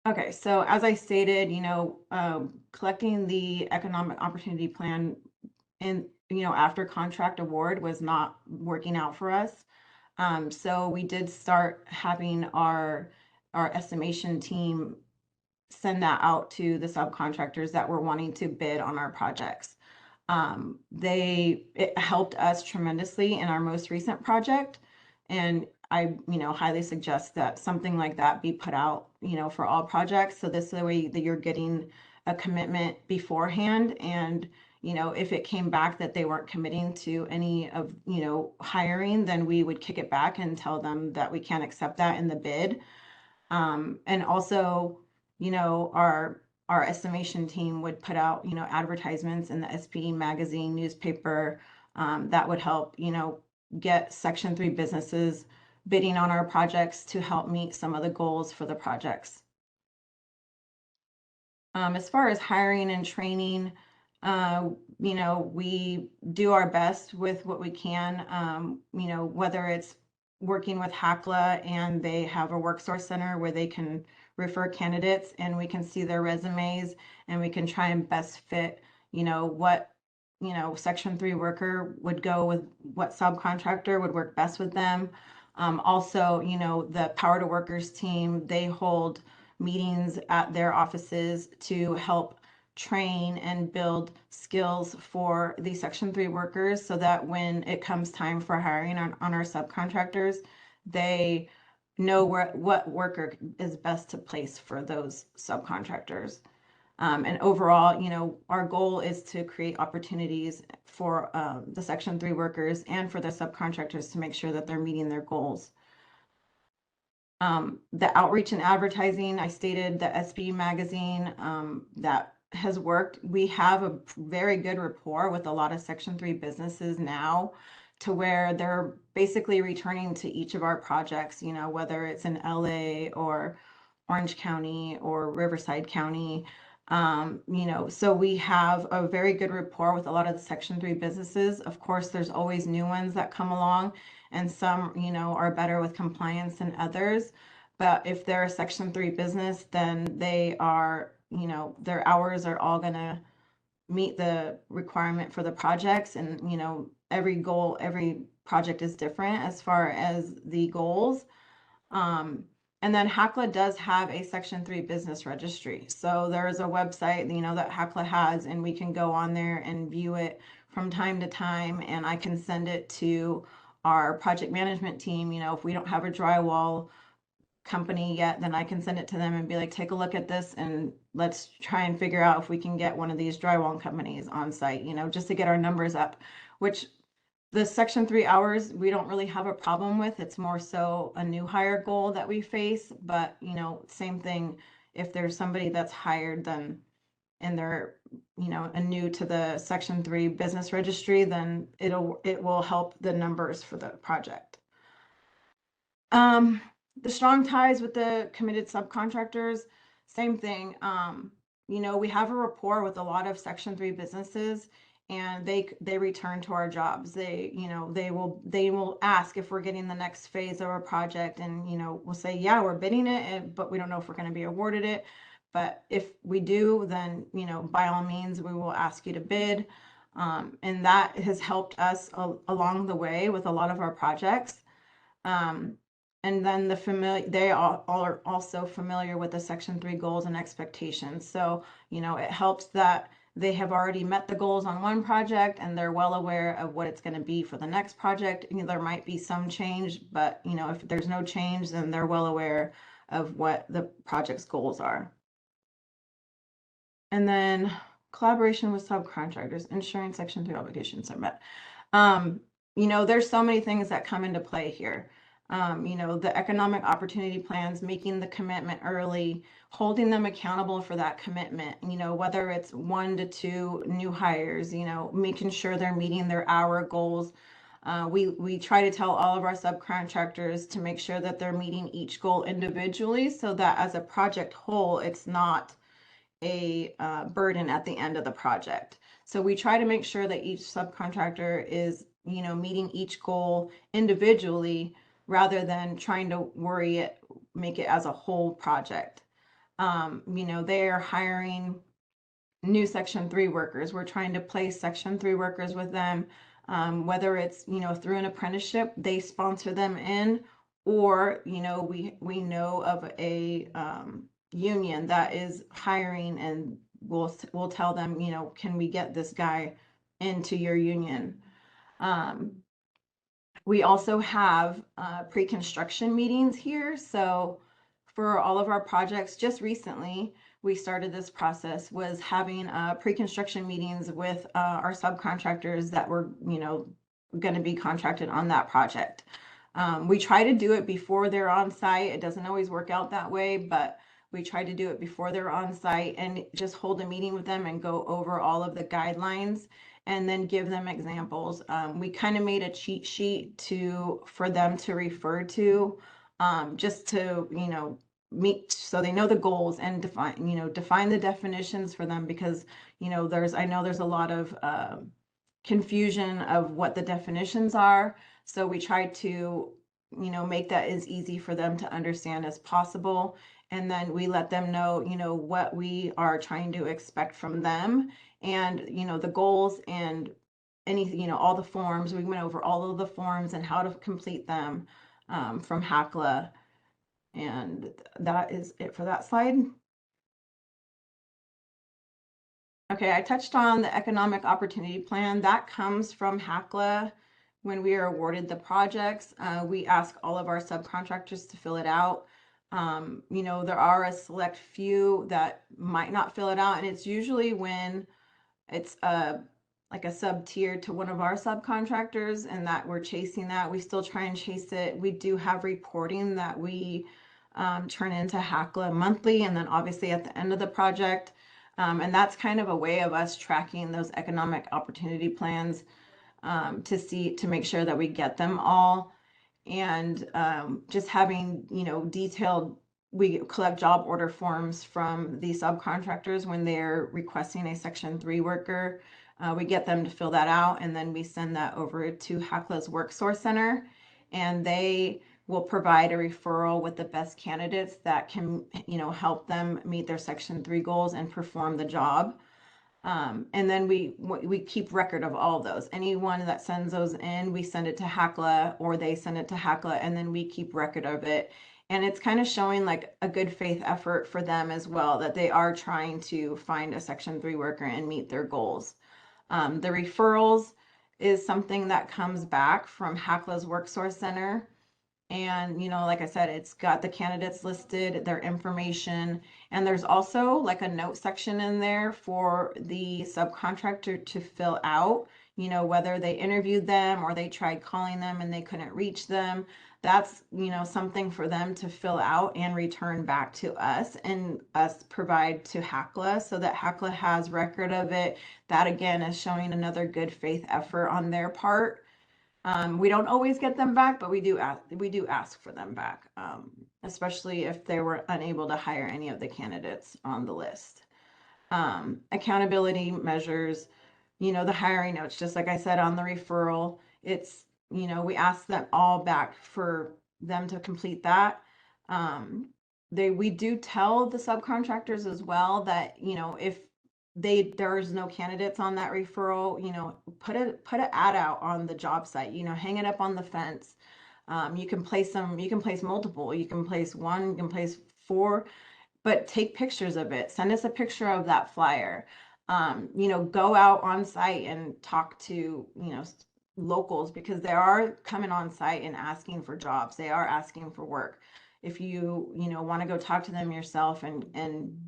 Okay, so as I stated, collecting the economic opportunity plan and after contract award was not working out for us. So we did start having our estimation team send that out to the subcontractors that were wanting to bid on our projects. It helped us tremendously in our most recent project, and I highly suggest that something like that be put out for all projects, so this is the way that you're getting a commitment beforehand. And if it came back that they weren't committing to any of, hiring, then we would kick it back and tell them that we can't accept that in the bid. And also, our estimation team would put out, advertisements in the SPE magazine, newspaper, that would help, get Section 3 businesses bidding on our projects to help meet some of the goals for the projects. As far as hiring and training, we do our best with what we can, whether it's working with HACLA and they have a worksource center where they can refer candidates and we can see their resumes and we can try and best fit, what, Section 3 worker would go with, what subcontractor would work best with them. Also, the Power to Workers team, they hold meetings at their offices to help train and build skills for the Section 3 workers so that when it comes time for hiring on our subcontractors, they know what worker is best to place for those subcontractors. And overall, our goal is to create opportunities for the Section 3 workers and for the subcontractors to make sure that they're meeting their goals. The outreach and advertising, I stated the SPE magazine, that has worked. We have a very good rapport with a lot of Section 3 businesses now, to where they're basically returning to each of our projects, whether it's in LA or Orange County or Riverside County. So we have a very good rapport with a lot of the Section 3 businesses. Of course, there's always new ones that come along, and some, are better with compliance than others. But if they're a Section 3 business, then they are, their hours are all gonna meet the requirement for the projects. And, every project is different as far as the goals. And then HACLA does have a Section 3 business registry. So there is a website, that HACLA has, and we can go on there and view it from time to time. And I can send it to our project management team. If we don't have a drywall company yet, then I can send it to them and be like, take a look at this and let's try and figure out if we can get one of these drywall companies on site, just to get our numbers up, which the Section 3 hours, we don't really have a problem with. It's more so a new hire goal that we face. But, same thing, if there's somebody that's hired then and they're, new to the Section 3 business registry, then it will help the numbers for the project. The strong ties with the committed subcontractors, same thing. You know, we have a rapport with a lot of Section 3 businesses, and they return to our jobs. They, you know, they will ask if we're getting the next phase of our project, and you know, we'll say, yeah, we're bidding it, but we don't know if we're going to be awarded it. But if we do, then you know, by all means, we will ask you to bid. And that has helped us along the way with a lot of our projects. Um, and then they all are also familiar with the Section 3 goals and expectations. So, you know, it helps that they have already met the goals on one project and they're well aware of what it's going to be for the next project. You know, there might be some change, but you know, if there's no change, then they're well aware of what the project's goals are. And then collaboration with subcontractors, ensuring Section 3 obligations are met. You know, there's so many things that come into play here. You know, the economic opportunity plans, making the commitment early, holding them accountable for that commitment, you know, whether it's 1 to 2 new hires, you know, making sure they're meeting their hour goals. We try to tell all of our subcontractors to make sure that they're meeting each goal individually so that as a project whole, it's not a burden at the end of the project. So we try to make sure that each subcontractor is, you know, meeting each goal individually rather than trying to make it as a whole project. You know, they are hiring new Section 3 workers. We're trying to place Section 3 workers with them, whether it's, you know, through an apprenticeship, they sponsor them in, or, you know, we know of a union that is hiring and we'll tell them, you know, can we get this guy into your union? We also have pre-construction meetings here. So for all of our projects, just recently, we started this process was having pre-construction meetings with our subcontractors that were, you know, going to be contracted on that project. We try to do it before they're on site. It doesn't always work out that way, but we try to do it before they're on site and just hold a meeting with them and go over all of the guidelines and then give them examples. We kind of made a cheat sheet for them to refer to, just to, you know, meet so they know the goals and define the definitions for them, because you know I know there's a lot of confusion of what the definitions are. So we try to, you know, make that as easy for them to understand as possible. And then we let them know, you know, what we are trying to expect from them and, you know, the goals and you know, all the forms. We went over all of the forms and how to complete them from HACLA. And that is it for that slide. Okay, I touched on the economic opportunity plan. That comes from HACLA. When we are awarded the projects, we ask all of our subcontractors to fill it out. You know, there are a select few that might not fill it out, and it's usually when it's like a sub tier to one of our subcontractors and that we're chasing that. We still try and chase it. We do have reporting that we turn into HACLA monthly, and then obviously at the end of the project. And that's kind of a way of us tracking those economic opportunity plans to make sure that we get them all. And just having, you know, we collect job order forms from the subcontractors when they're requesting a Section 3 worker. We get them to fill that out, and then we send that over to HACLA's Work Source Center, and they will provide a referral with the best candidates that can, you know, help them meet their Section 3 goals and perform the job. And then we keep record of all of those. Anyone that sends those in, we send it to HACLA or they send it to HACLA, and then we keep record of it. And it's kind of showing like a good faith effort for them as well, that they are trying to find a Section 3 worker and meet their goals. The referrals is something that comes back from HACLA's Work Source Center. And, you know, like I said, it's got the candidates listed, their information, and there's also like a note section in there for the subcontractor to fill out, you know, whether they interviewed them or they tried calling them and they couldn't reach them. That's, you know, something for them to fill out and return back to us and us provide to HACLA so that HACLA has record of it. That again is showing another good faith effort on their part. We don't always get them back, but we do ask for them back, especially if they were unable to hire any of the candidates on the list. Accountability measures, the hiring notes, just like I said on the referral, it's, we ask them all back for them to complete that. We do tell the subcontractors as well that, if there's no candidates on that referral, put an ad out on the job site, hang it up on the fence. You can place multiple, you can place one, you can place 4, but take pictures of it. Send us a picture of that flyer. Go out on site and talk to, locals, because they are coming on site and asking for jobs. They are asking for work. If you want to go talk to them yourself and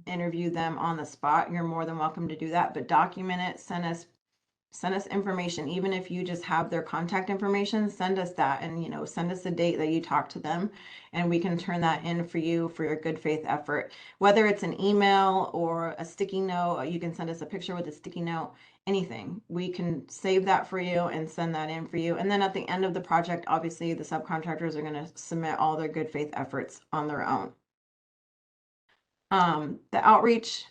interview them on the spot, you're more than welcome to do that. But document it, send us information. Even if you just have their contact information, send us that, and send us the date that you talk to them, and we can turn that in for you for your good faith effort. Whether it's an email or a sticky note, you can send us a picture with a sticky note, anything. We can save that for you and send that in for you. And then at the end of the project, obviously the subcontractors are going to submit all their good faith efforts on their own. The outreach,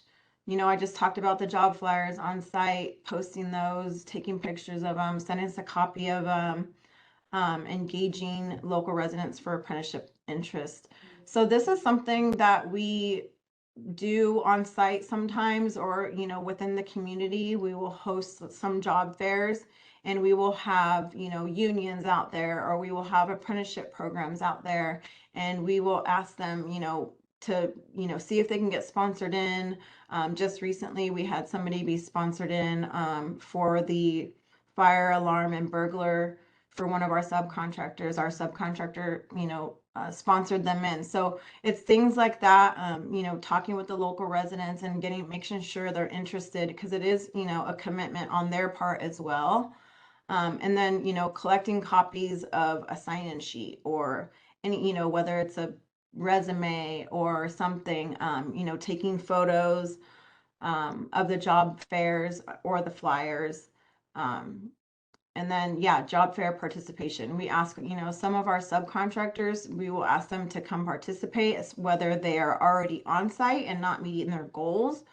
I just talked about the job flyers on site, posting those, taking pictures of them, sending us a copy of them, engaging local residents for apprenticeship interest. So this is something that we do on site sometimes, or, within the community. We will host some job fairs, and we will have, unions out there, or we will have apprenticeship programs out there, and we will ask them, to, see if they can get sponsored in. Just recently, we had somebody be sponsored in for the fire alarm and burglar for one of our subcontractors. Our subcontractor, sponsored them in. So it's things like that, talking with the local residents and making sure they're interested, because it is, a commitment on their part as well. And then, collecting copies of a sign-in sheet, or any, whether it's a resume or something, taking photos of the job fairs or the flyers. And then, yeah, job fair participation. We ask, some of our subcontractors, we will ask them to come participate, whether they are already on site and not meeting their goals,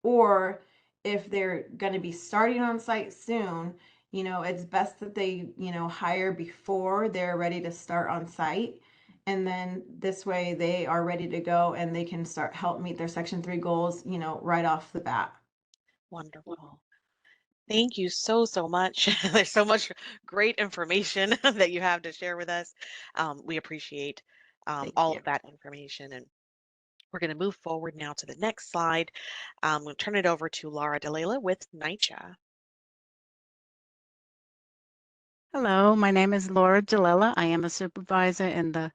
or if they're going to be starting on site soon, it's best that they, hire before they're ready to start on site. And then this way they are ready to go and they can help meet their Section 3 goals, right off the bat. Wonderful. Thank you so, so much. There's so much great information that you have to share with us. We appreciate Thank all you. of that information. And we're going to move forward now to the next slide. We'll turn it over to Laura DeLayla with NYCHA. Hello, my name is Laura Jalella. I am a supervisor in the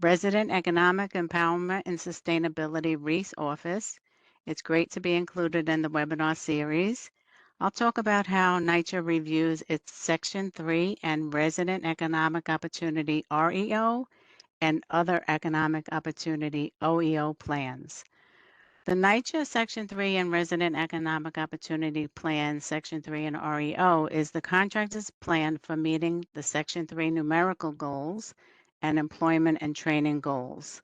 Resident Economic Empowerment and Sustainability Reese office. It's great to be included in the webinar series. I'll talk about how NYCHA reviews its Section 3 and Resident Economic Opportunity REO and other Economic Opportunity OEO plans. The NYCHA Section 3 and Resident Economic Opportunity Plan, Section 3 and REO, is the contractor's plan for meeting the Section 3 numerical goals and employment and training goals.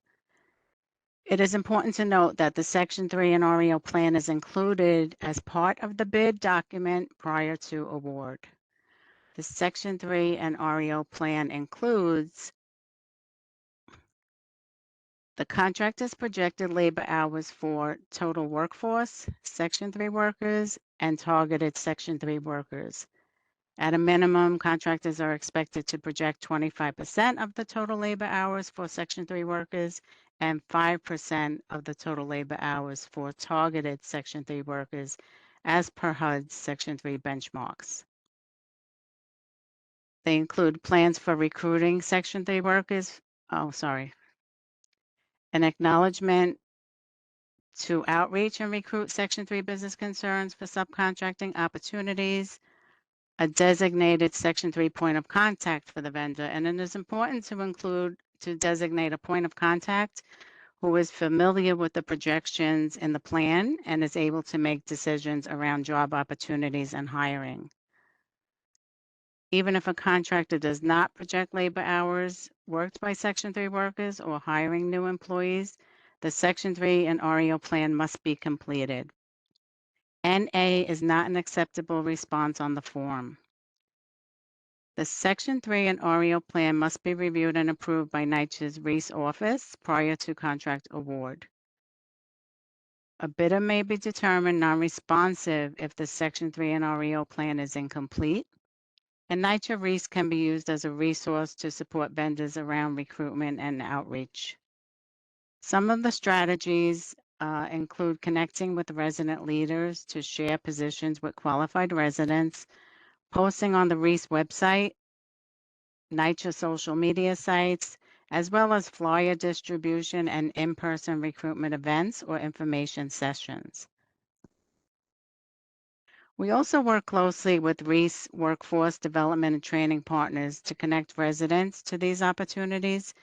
It is important to note that the Section 3 and REO plan is included as part of the bid document prior to award. The Section 3 and REO plan includes the contractor's projected labor hours for total workforce, Section 3 workers, and targeted Section 3 workers. At a minimum, contractors are expected to project 25% of the total labor hours for Section 3 workers and 5% of the total labor hours for targeted Section 3 workers as per HUD's Section 3 benchmarks. They include plans for recruiting Section 3 workers. An acknowledgement to outreach and recruit Section 3 business concerns for subcontracting opportunities, a designated Section 3 point of contact for the vendor. And it is important to designate a point of contact who is familiar with the projections in the plan and is able to make decisions around job opportunities and hiring. Even if a contractor does not project labor hours worked by Section 3 workers or hiring new employees, the Section 3 and REO plan must be completed. NA is not an acceptable response on the form. The Section 3 and REO plan must be reviewed and approved by NYCHA's Reese office prior to contract award. A bidder may be determined non-responsive if the Section 3 and REO plan is incomplete. And NYCHA Reese can be used as a resource to support vendors around recruitment and outreach. Some of the strategies include connecting with resident leaders to share positions with qualified residents, posting on the Reese website, NYCHA social media sites, as well as flyer distribution and in-person recruitment events or information sessions. We also work closely with Reese workforce development and training partners to connect residents to these opportunities.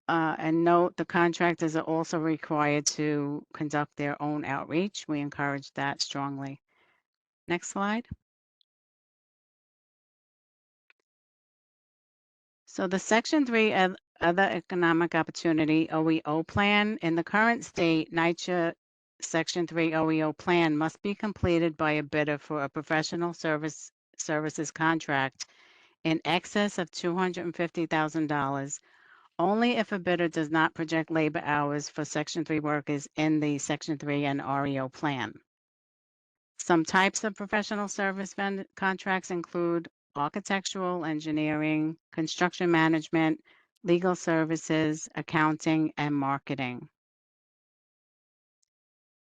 And note, the contractors are also required to conduct their own outreach. We encourage that strongly. Next slide. So the Section 3 Other Economic Opportunity OEO plan, in the current state, NYCHA Section 3 OEO plan must be completed by a bidder for a professional services contract in excess of $250,000 only if a bidder does not project labor hours for Section 3 workers in the Section 3 and REO plan. Some types of professional service contracts include architectural, engineering, construction management, legal services, accounting, and marketing.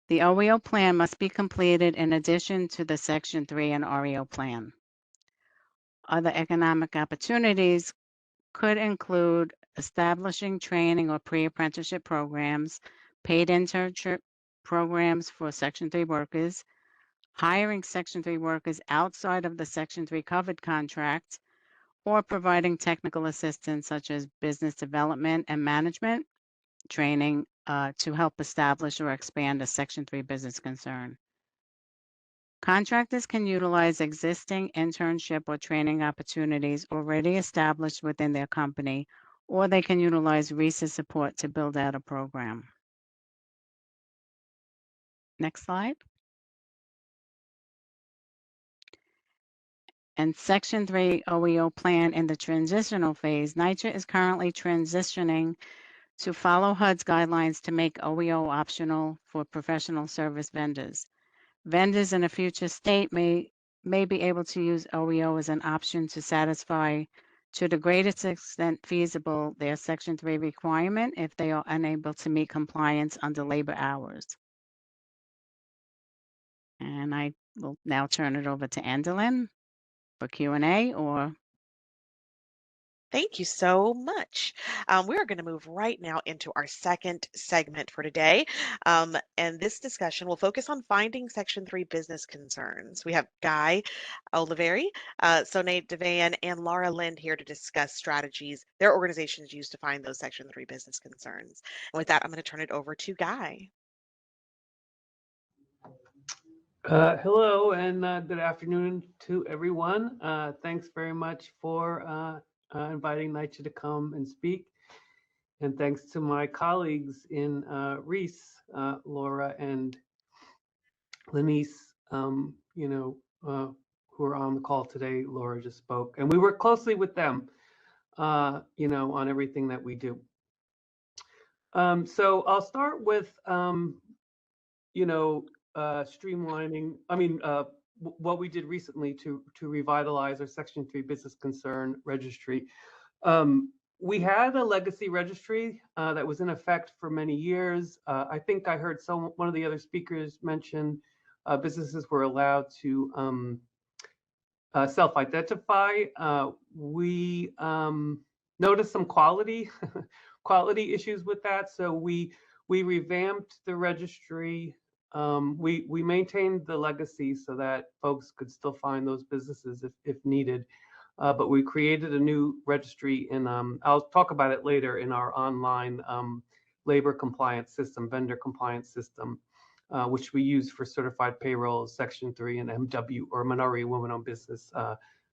The OEO plan must be completed in addition to the Section 3 and REO plan. Other economic opportunities could include establishing training or pre-apprenticeship programs, paid internship programs for Section 3 workers, hiring Section 3 workers outside of the Section 3 covered contract, or providing technical assistance such as business development and management training to help establish or expand a Section 3 business concern. Contractors can utilize existing internship or training opportunities already established within their company, or they can utilize Reese's support to build out a program. Next slide. And Section 3 OEO plan in the transitional phase, NYCHA is currently transitioning to follow HUD's guidelines to make OEO optional for professional service vendors. Vendors in a future state may be able to use OEO as an option to satisfy, to the greatest extent feasible, their Section 3 requirement if they are unable to meet compliance under labor hours. And I will now turn it over to Andalyn for Q&A or Thank you so much. We're going to move right now into our second segment for today. And this discussion will focus on finding Section 3 business concerns. We have Guy Oliveri, Sonae Devan, and Laura Lind here to discuss strategies their organizations use to find those Section 3 business concerns. And with that, I'm going to turn it over to Guy. Hello and good afternoon to everyone. Thanks very much for inviting NYCHA to come and speak. And thanks to my colleagues in Reese, Laura and Lenice, who are on the call today. Laura just spoke. And we work closely with them, on everything that we do. So I'll start with, streamlining, what we did recently to revitalize our Section 3 business concern registry. We had a legacy registry that was in effect for many years. I think I heard one of the other speakers mention businesses were allowed to self-identify. We noticed some quality issues with that, so we revamped the registry. We maintained the legacy so that folks could still find those businesses if needed. But we created a new registry and I'll talk about it later in our online labor compliance system, vendor compliance system, which we use for certified payroll, Section 3 and MW or minority women-owned business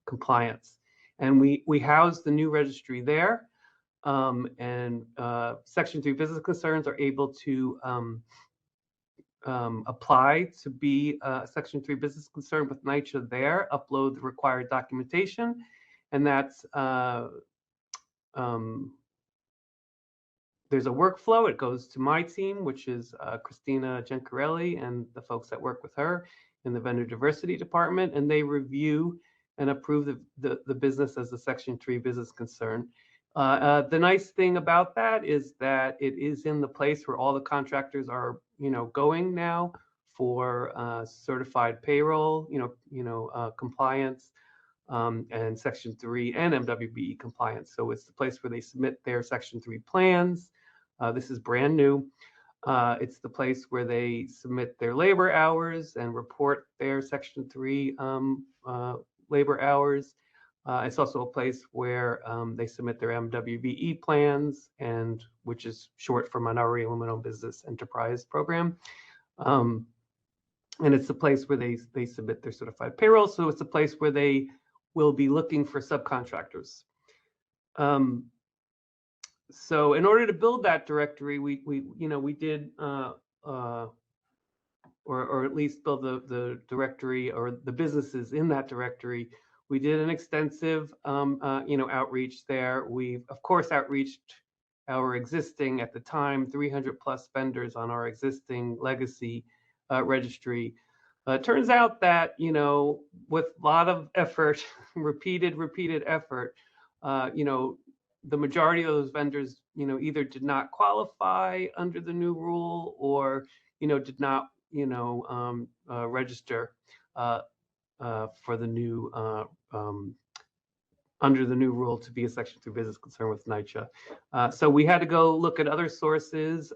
compliance. And we house the new registry there. And Section 3 business concerns are able to apply to be a Section 3 business concern with NYCHA there, upload the required documentation, and that's there's a workflow. It goes to my team, which is Christina Gencarelli and the folks that work with her in the vendor diversity department, and they review and approve the business as a Section 3 business concern. The nice thing about that is that it is in the place where all the contractors are, going now for certified payroll, compliance, and Section 3 and MWBE compliance. So it's the place where they submit their Section 3 plans. This is brand new. It's the place where they submit their labor hours and report their Section 3 labor hours. It's also a place where they submit their MWBE plans, and which is short for Minority and Women-Owned Business Enterprise Program. And it's the place where they submit their certified payroll. So it's a place where they will be looking for subcontractors. So in order to build that directory, we did or at least build the directory or the businesses in that directory. We did an extensive outreach there. We've of course outreached our existing, at the time, 300 plus vendors on our existing legacy registry. Turns out that, with a lot of effort, repeated effort, the majority of those vendors, either did not qualify under the new rule or, did not, register for the new, under the new rule to be a Section 3 business concern with NYCHA. So we had to go look at other sources.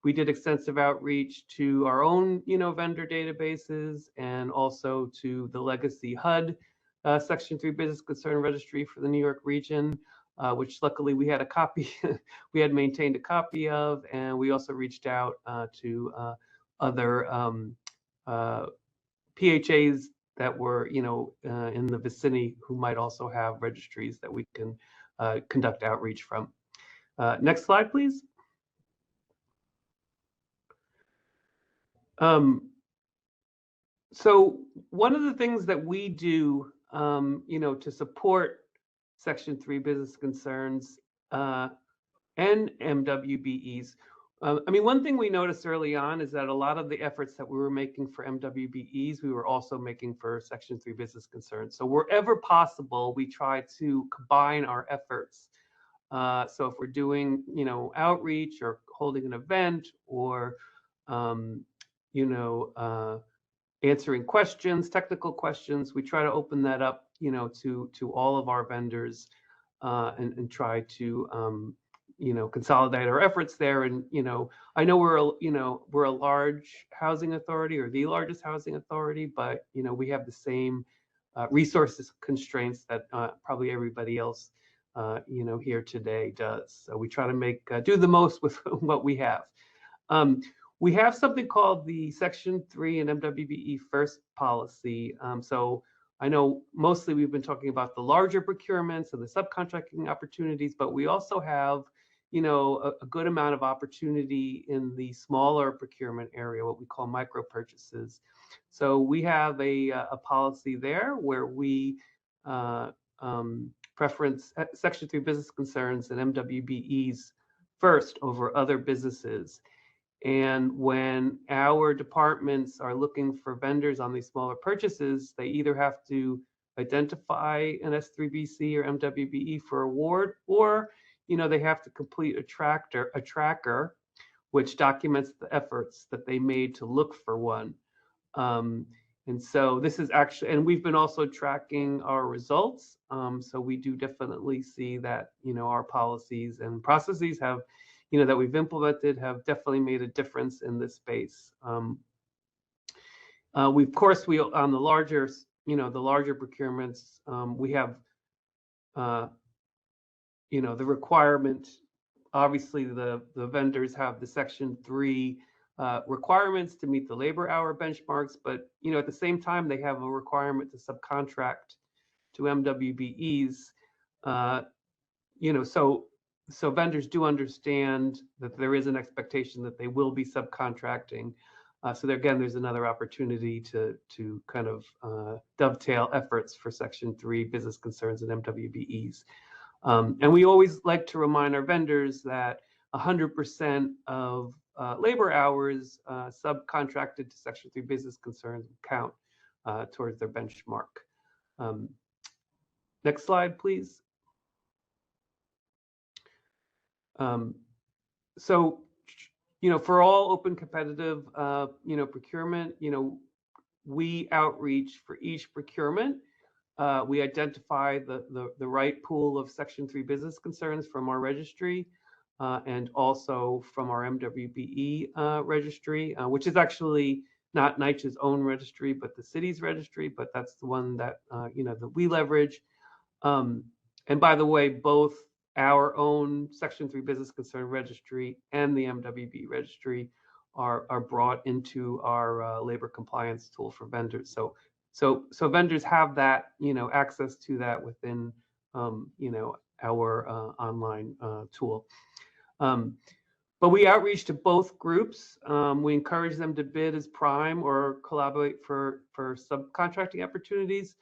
We did extensive outreach to our own, vendor databases and also to the legacy HUD Section 3 business concern registry for the New York region, which luckily we had a copy, we had maintained a copy of, and we also reached out to other PHAs that were, in the vicinity who might also have registries that we can conduct outreach from. Next slide, please. So one of the things that we do, to support Section 3 business concerns and MWBEs. One thing we noticed early on is that a lot of the efforts that we were making for MWBEs, we were also making for Section 3 business concerns. So wherever possible, we try to combine our efforts. So if we're doing, outreach or holding an event or, answering questions, technical questions, we try to open that up, to all of our vendors and try to, consolidate our efforts there. And, I know we're a large housing authority or the largest housing authority, but, we have the same resources constraints that probably everybody else, here today does. So we try to do the most with what we have. We have something called the Section 3 and MWBE first policy. So I know mostly we've been talking about the larger procurements and the subcontracting opportunities, but we also have, a good amount of opportunity in the smaller procurement area, what we call micro purchases. So we have a policy there where we preference Section 3 business concerns and MWBEs first over other businesses. And when our departments are looking for vendors on these smaller purchases, they either have to identify an S3BC or MWBE for award, or they have to complete a tracker, which documents the efforts that they made to look for one. And so this is actually, and we've been also tracking our results. So we do definitely see that, our policies and processes have, that we've implemented have definitely made a difference in this space. We, of course, on the larger, the larger procurements, we have, the requirement. Obviously, the vendors have the Section 3 requirements to meet the labor hour benchmarks, but at the same time, they have a requirement to subcontract to MWBEs, so vendors do understand that there is an expectation that they will be subcontracting. So there, again, there's another opportunity to kind of dovetail efforts for Section 3 business concerns and MWBEs. And we always like to remind our vendors that 100% of labor hours subcontracted to Section 3 business concerns count towards their benchmark. Next slide, please. So, for all open competitive, procurement, we outreach for each procurement. We identify the right pool of Section 3 business concerns from our registry and also from our MWBE registry, which is actually not NYCHA's own registry, but the city's registry, but that's the one that, that we leverage. And by the way, both our own Section 3 business concern registry and the MWBE registry are brought into our labor compliance tool for vendors. So vendors have that, access to that within, our online tool. But we outreach to both groups. We encourage them to bid as prime or collaborate for subcontracting opportunities.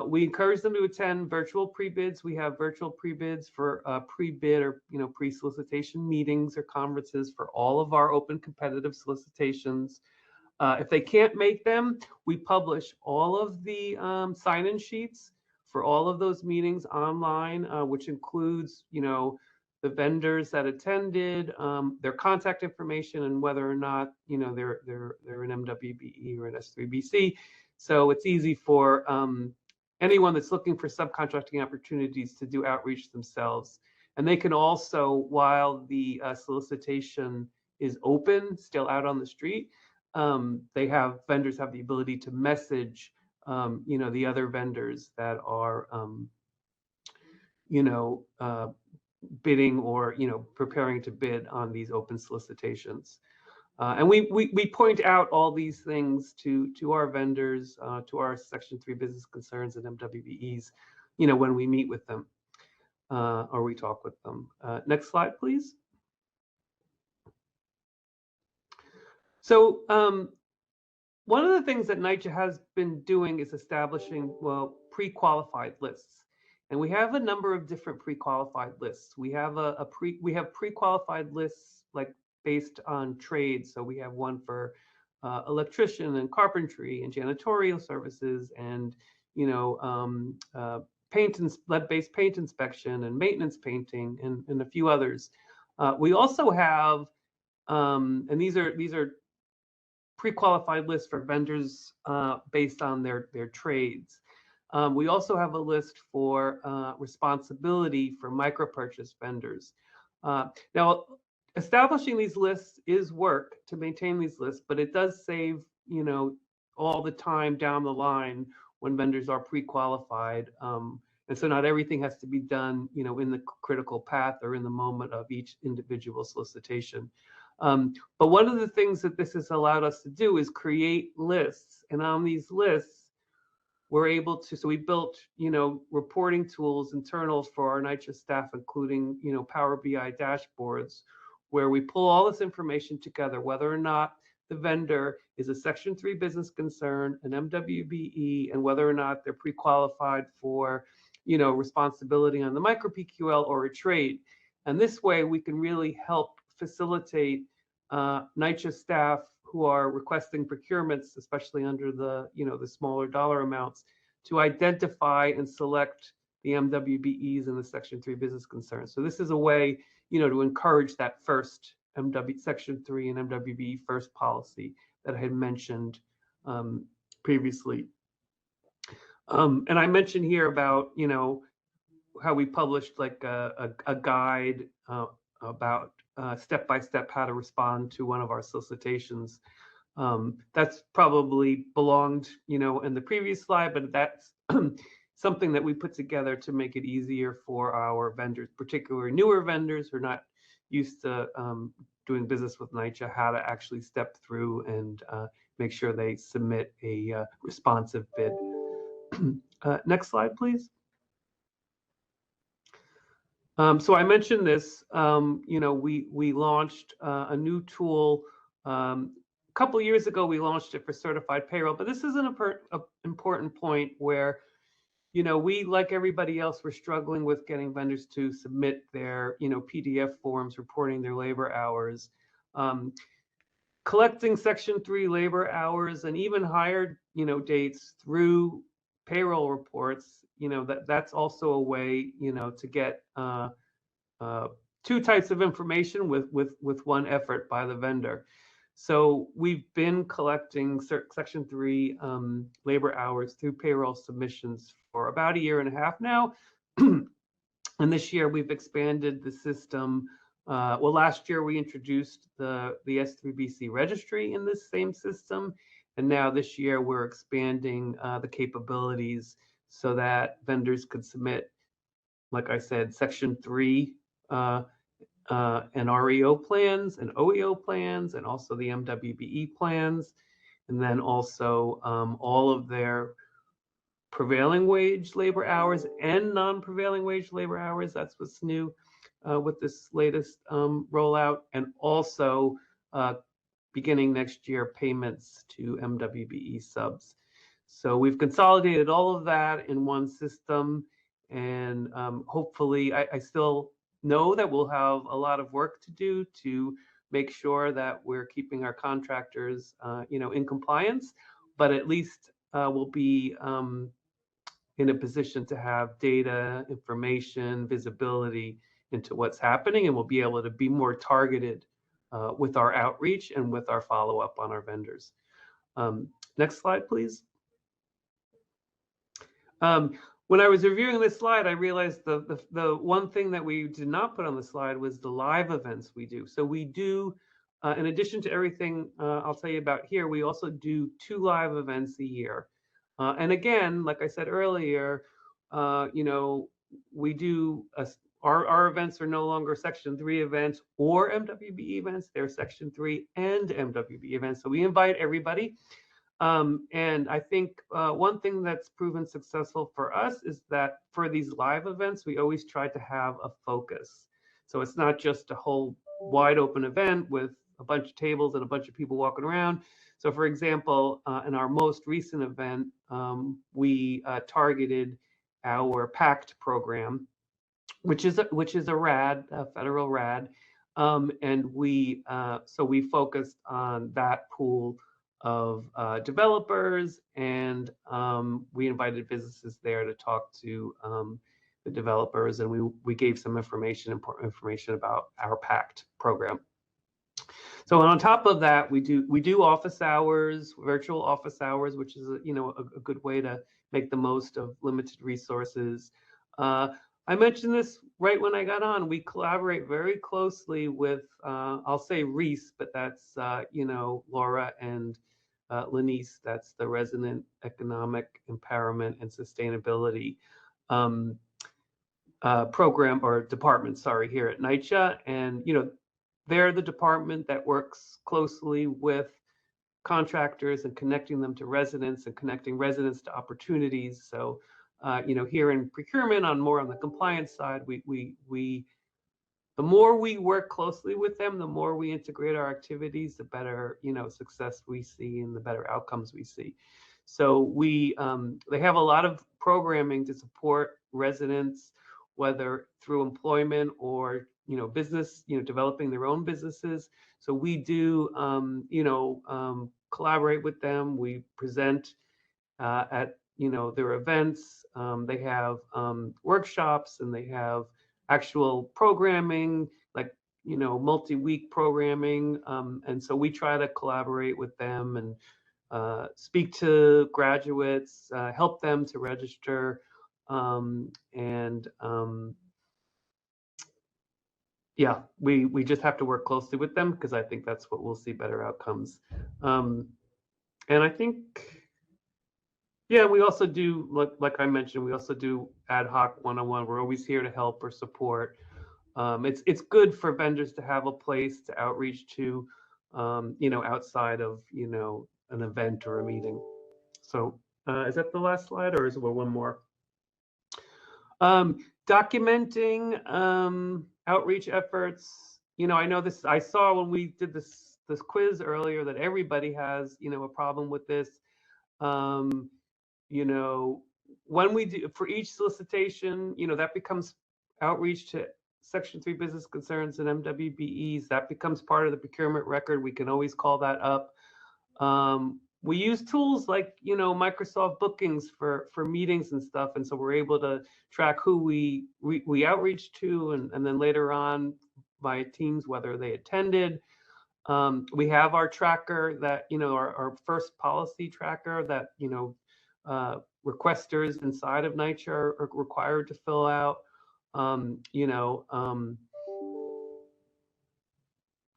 We encourage them to attend virtual pre-bids. We have virtual pre-bids for pre-bid or pre-solicitation meetings or conferences for all of our open competitive solicitations. If they can't make them, we publish all of the sign-in sheets for all of those meetings online, which includes, the vendors that attended, their contact information, and whether or not, they're an MWBE or an S3BC. So it's easy for anyone that's looking for subcontracting opportunities to do outreach themselves. And they can also, while the solicitation is open, still out on the street, vendors have the ability to message, the other vendors that are, bidding or, preparing to bid on these open solicitations. And we point out all these things to our vendors, to our Section 3 business concerns and MWBEs, when we meet with them or we talk with them. Next slide, please. So one of the things that NYCHA has been doing is establishing, pre-qualified lists. And we have a number of different pre-qualified lists. We have pre-qualified lists like based on trades. So we have one for electrician and carpentry and janitorial services and, lead-based paint inspection and maintenance painting and a few others. We also have, and these are pre-qualified lists for vendors based on their trades. We also have a list for responsibility for micro-purchase vendors. Now, establishing these lists is work to maintain these lists, but it does save, all the time down the line when vendors are pre-qualified. And so not everything has to be done, in the critical path or in the moment of each individual solicitation. But one of the things that this has allowed us to do is create lists. And on these lists, we're able to, so we built, reporting tools internal for our NYCHA staff, including, Power BI dashboards, where we pull all this information together, whether or not the vendor is a Section 3 business concern, an MWBE, and whether or not they're pre-qualified for, responsibility on the micro PQL or a trade. And this way we can really help facilitate NYCHA staff who are requesting procurements, especially under the, the smaller dollar amounts, to identify and select the MWBEs and the Section 3 business concerns. So this is a way, to encourage that first Section 3 and MWBE first policy that I had mentioned previously. And I mentioned here about, how we published like a guide about step-by-step how to respond to one of our solicitations. That's probably belonged, in the previous slide, but that's something that we put together to make it easier for our vendors, particularly newer vendors who are not used to doing business with NYCHA, how to actually step through and make sure they submit a responsive bid. Next slide, please. So I mentioned this, we launched a new tool. A couple years ago, we launched it for certified payroll, but this is an important point where, we, like everybody else, we're struggling with getting vendors to submit their, PDF forms reporting their labor hours. Collecting Section 3 labor hours and even higher, dates through payroll reports, that's also a way, to get two types of information with one effort by the vendor. So we've been collecting Section 3 labor hours through payroll submissions for about 1.5 years now. And this year we've expanded the system. Well, last year we introduced the S3BC registry in this same system. And now this year we're expanding the capabilities so that vendors could submit, like I said, Section 3 and REO plans and OEO plans, and also the MWBE plans, and then also all of their prevailing wage labor hours and non-prevailing wage labor hours. That's what's new with this latest rollout, and also beginning next year, payments to MWBE subs. So we've consolidated all of that in one system, and hopefully, I still know that we'll have a lot of work to do to make sure that we're keeping our contractors, in compliance, but at least we'll be in a position to have data, information, visibility into what's happening, and we'll be able to be more targeted with our outreach and with our follow-up on our vendors. Next slide, please. When I was reviewing this slide, I realized the one thing that we did not put on the slide was the live events we do. So we do, in addition to everything I'll tell you about here, we also do 2 live events a year. And again, like I said earlier, we do our events are no longer Section 3 events or MWBE events. They're Section 3 and MWBE events. So we invite everybody. And I think one thing that's proven successful for us is that for these live events, we always try to have a focus. So it's not just a whole wide open event with a bunch of tables and a bunch of people walking around. So for example, in our most recent event, we targeted our PACT program, which is a RAD, a federal RAD. And so we focused on that pool of developers, and we invited businesses there to talk to the developers, and we gave some important information about our PACT program. So on top of that, we do office hours, virtual office hours, which is a good way to make the most of limited resources. I mentioned this right when I got on. We collaborate very closely with, I'll say Reese, but that's Laura and Lanice. That's the Resident Economic Empowerment and Sustainability program or department, sorry, here at NYCHA. And they're the department that works closely with contractors and connecting them to residents and connecting residents to opportunities. So, here in procurement, more on the compliance side, the more we work closely with them, the more we integrate our activities, the better, success we see and the better outcomes we see. So they have a lot of programming to support residents, whether through employment or business, developing their own businesses. So we do, collaborate with them. We present at their events. They have workshops, and they have actual programming, like multi-week programming. And so we try to collaborate with them and speak to graduates, help them to register, yeah, we just have to work closely with them, because I think that's what we'll see better outcomes. And I think, yeah, we also do, like I mentioned, we also do ad hoc one-on-one. We're always here to help or support. It's good for vendors to have a place to outreach to, outside of, an event or a meeting. So Is that the last slide, or is there one more? Documenting outreach efforts. I know this. I saw when we did this quiz earlier that everybody has a problem with this. When we do for each solicitation, that becomes outreach to Section 3 business concerns and MWBEs. That becomes part of the procurement record. We can always call that up. We use tools like Microsoft Bookings for meetings and stuff, and so we're able to track who we outreach to, and then later on by teams whether they attended. We have our tracker that our first policy tracker that requesters inside of NYCHA are required to fill out.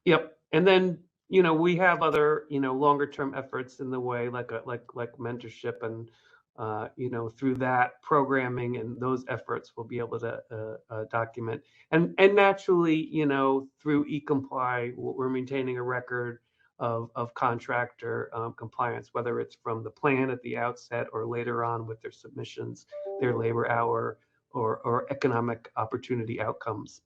Yep, and then we have other longer term efforts in the way, like mentorship, and through that programming and those efforts we'll be able to document, and naturally through eComply we're maintaining a record of contractor compliance, whether it's from the plan at the outset or later on with their submissions, their labor hour or economic opportunity outcomes.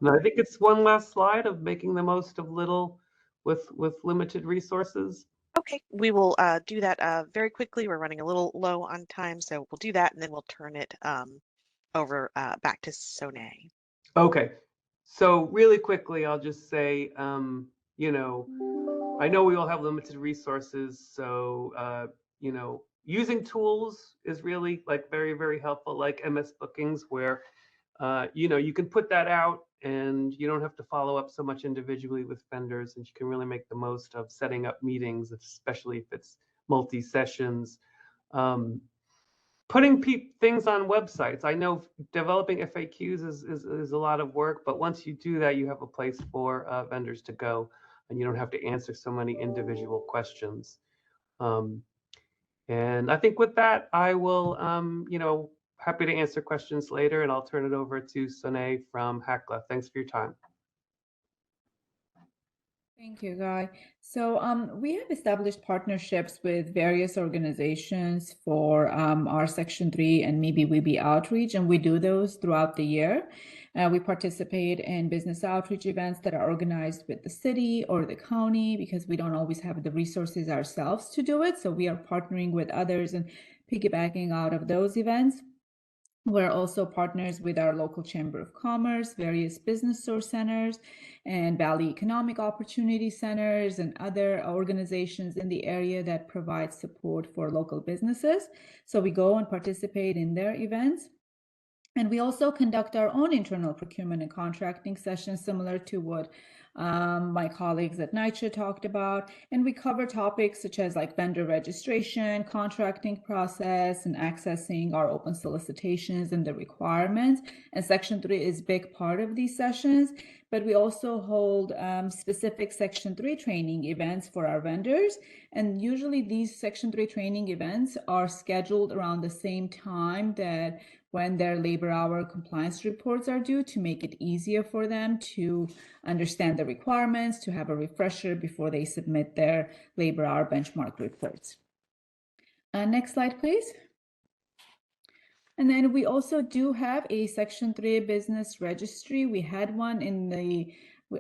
And I think it's one last slide of making the most of little with limited resources. Okay, we will do that very quickly. We're running a little low on time, so we'll do that, and then we'll turn it over back to Sonae. Okay, so really quickly, I'll just say, I know we all have limited resources, so using tools is really very, very helpful, like MS Bookings, where you can put that out and you don't have to follow up so much individually with vendors, and you can really make the most of setting up meetings, especially if it's multi-sessions. Putting things on websites. I know developing FAQs is a lot of work, but once you do that, you have a place for vendors to go, and you don't have to answer so many individual questions. And I think with that, I will, happy to answer questions later, and I'll turn it over to Sonae from HACLA. Thanks for your time. Thank you, Guy. So we have established partnerships with various organizations for our Section 3 and MWBE outreach, and we do those throughout the year. We participate in business outreach events that are organized with the city or the county, because we don't always have the resources ourselves to do it. So we are partnering with others and piggybacking out of those events. We're also partners with our local Chamber of Commerce, various business source centers, and Valley Economic Opportunity Centers, and other organizations in the area that provide support for local businesses. So we go and participate in their events. And we also conduct our own internal procurement and contracting sessions, similar to what my colleagues at NYCHA talked about. And we cover topics such as vendor registration, contracting process, and accessing our open solicitations and the requirements. And Section 3 is a big part of these sessions. But we also hold specific Section 3 training events for our vendors. And usually these Section 3 training events are scheduled around the same time that when their labor hour compliance reports are due, to make it easier for them to understand the requirements, to have a refresher before they submit their labor hour benchmark reports. Next slide, please. And then we also do have a Section 3 business registry. We had one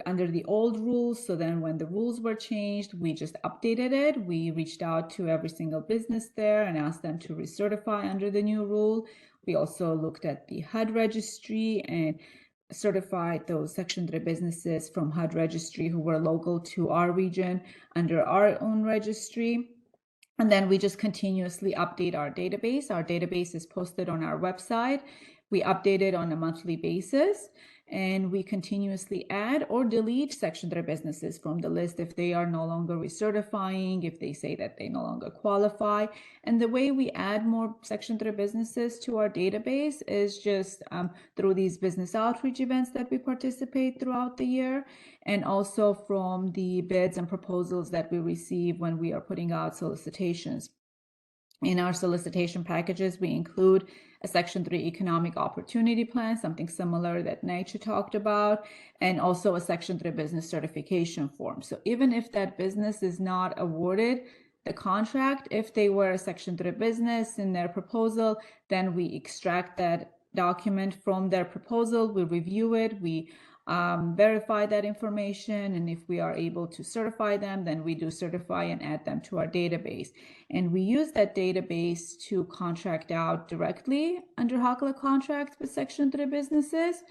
under the old rules. So then when the rules were changed, we just updated it. We reached out to every single business there and asked them to recertify under the new rule. We also looked at the HUD registry and certified those Section 3 businesses from HUD registry who were local to our region under our own registry. And then we just continuously update our database. Our database is posted on our website. We update it on a monthly basis, and we continuously add or delete Section 3 businesses from the list if they are no longer recertifying, if they say that they no longer qualify. And the way we add more Section 3 businesses to our database is just through these business outreach events that we participate throughout the year, and also from the bids and proposals that we receive when we are putting out solicitations. In our solicitation packages, we include a Section 3 economic opportunity plan, something similar that NYCHA talked about, and also a Section 3 business certification form. So even if that business is not awarded the contract. If they were a Section 3 business in their proposal, then we extract that document from their proposal, we review it, we verify that information, and if we are able to certify them, then we do certify and add them to our database. And we use that database to contract out directly under HACLA contracts with Section 3 businesses,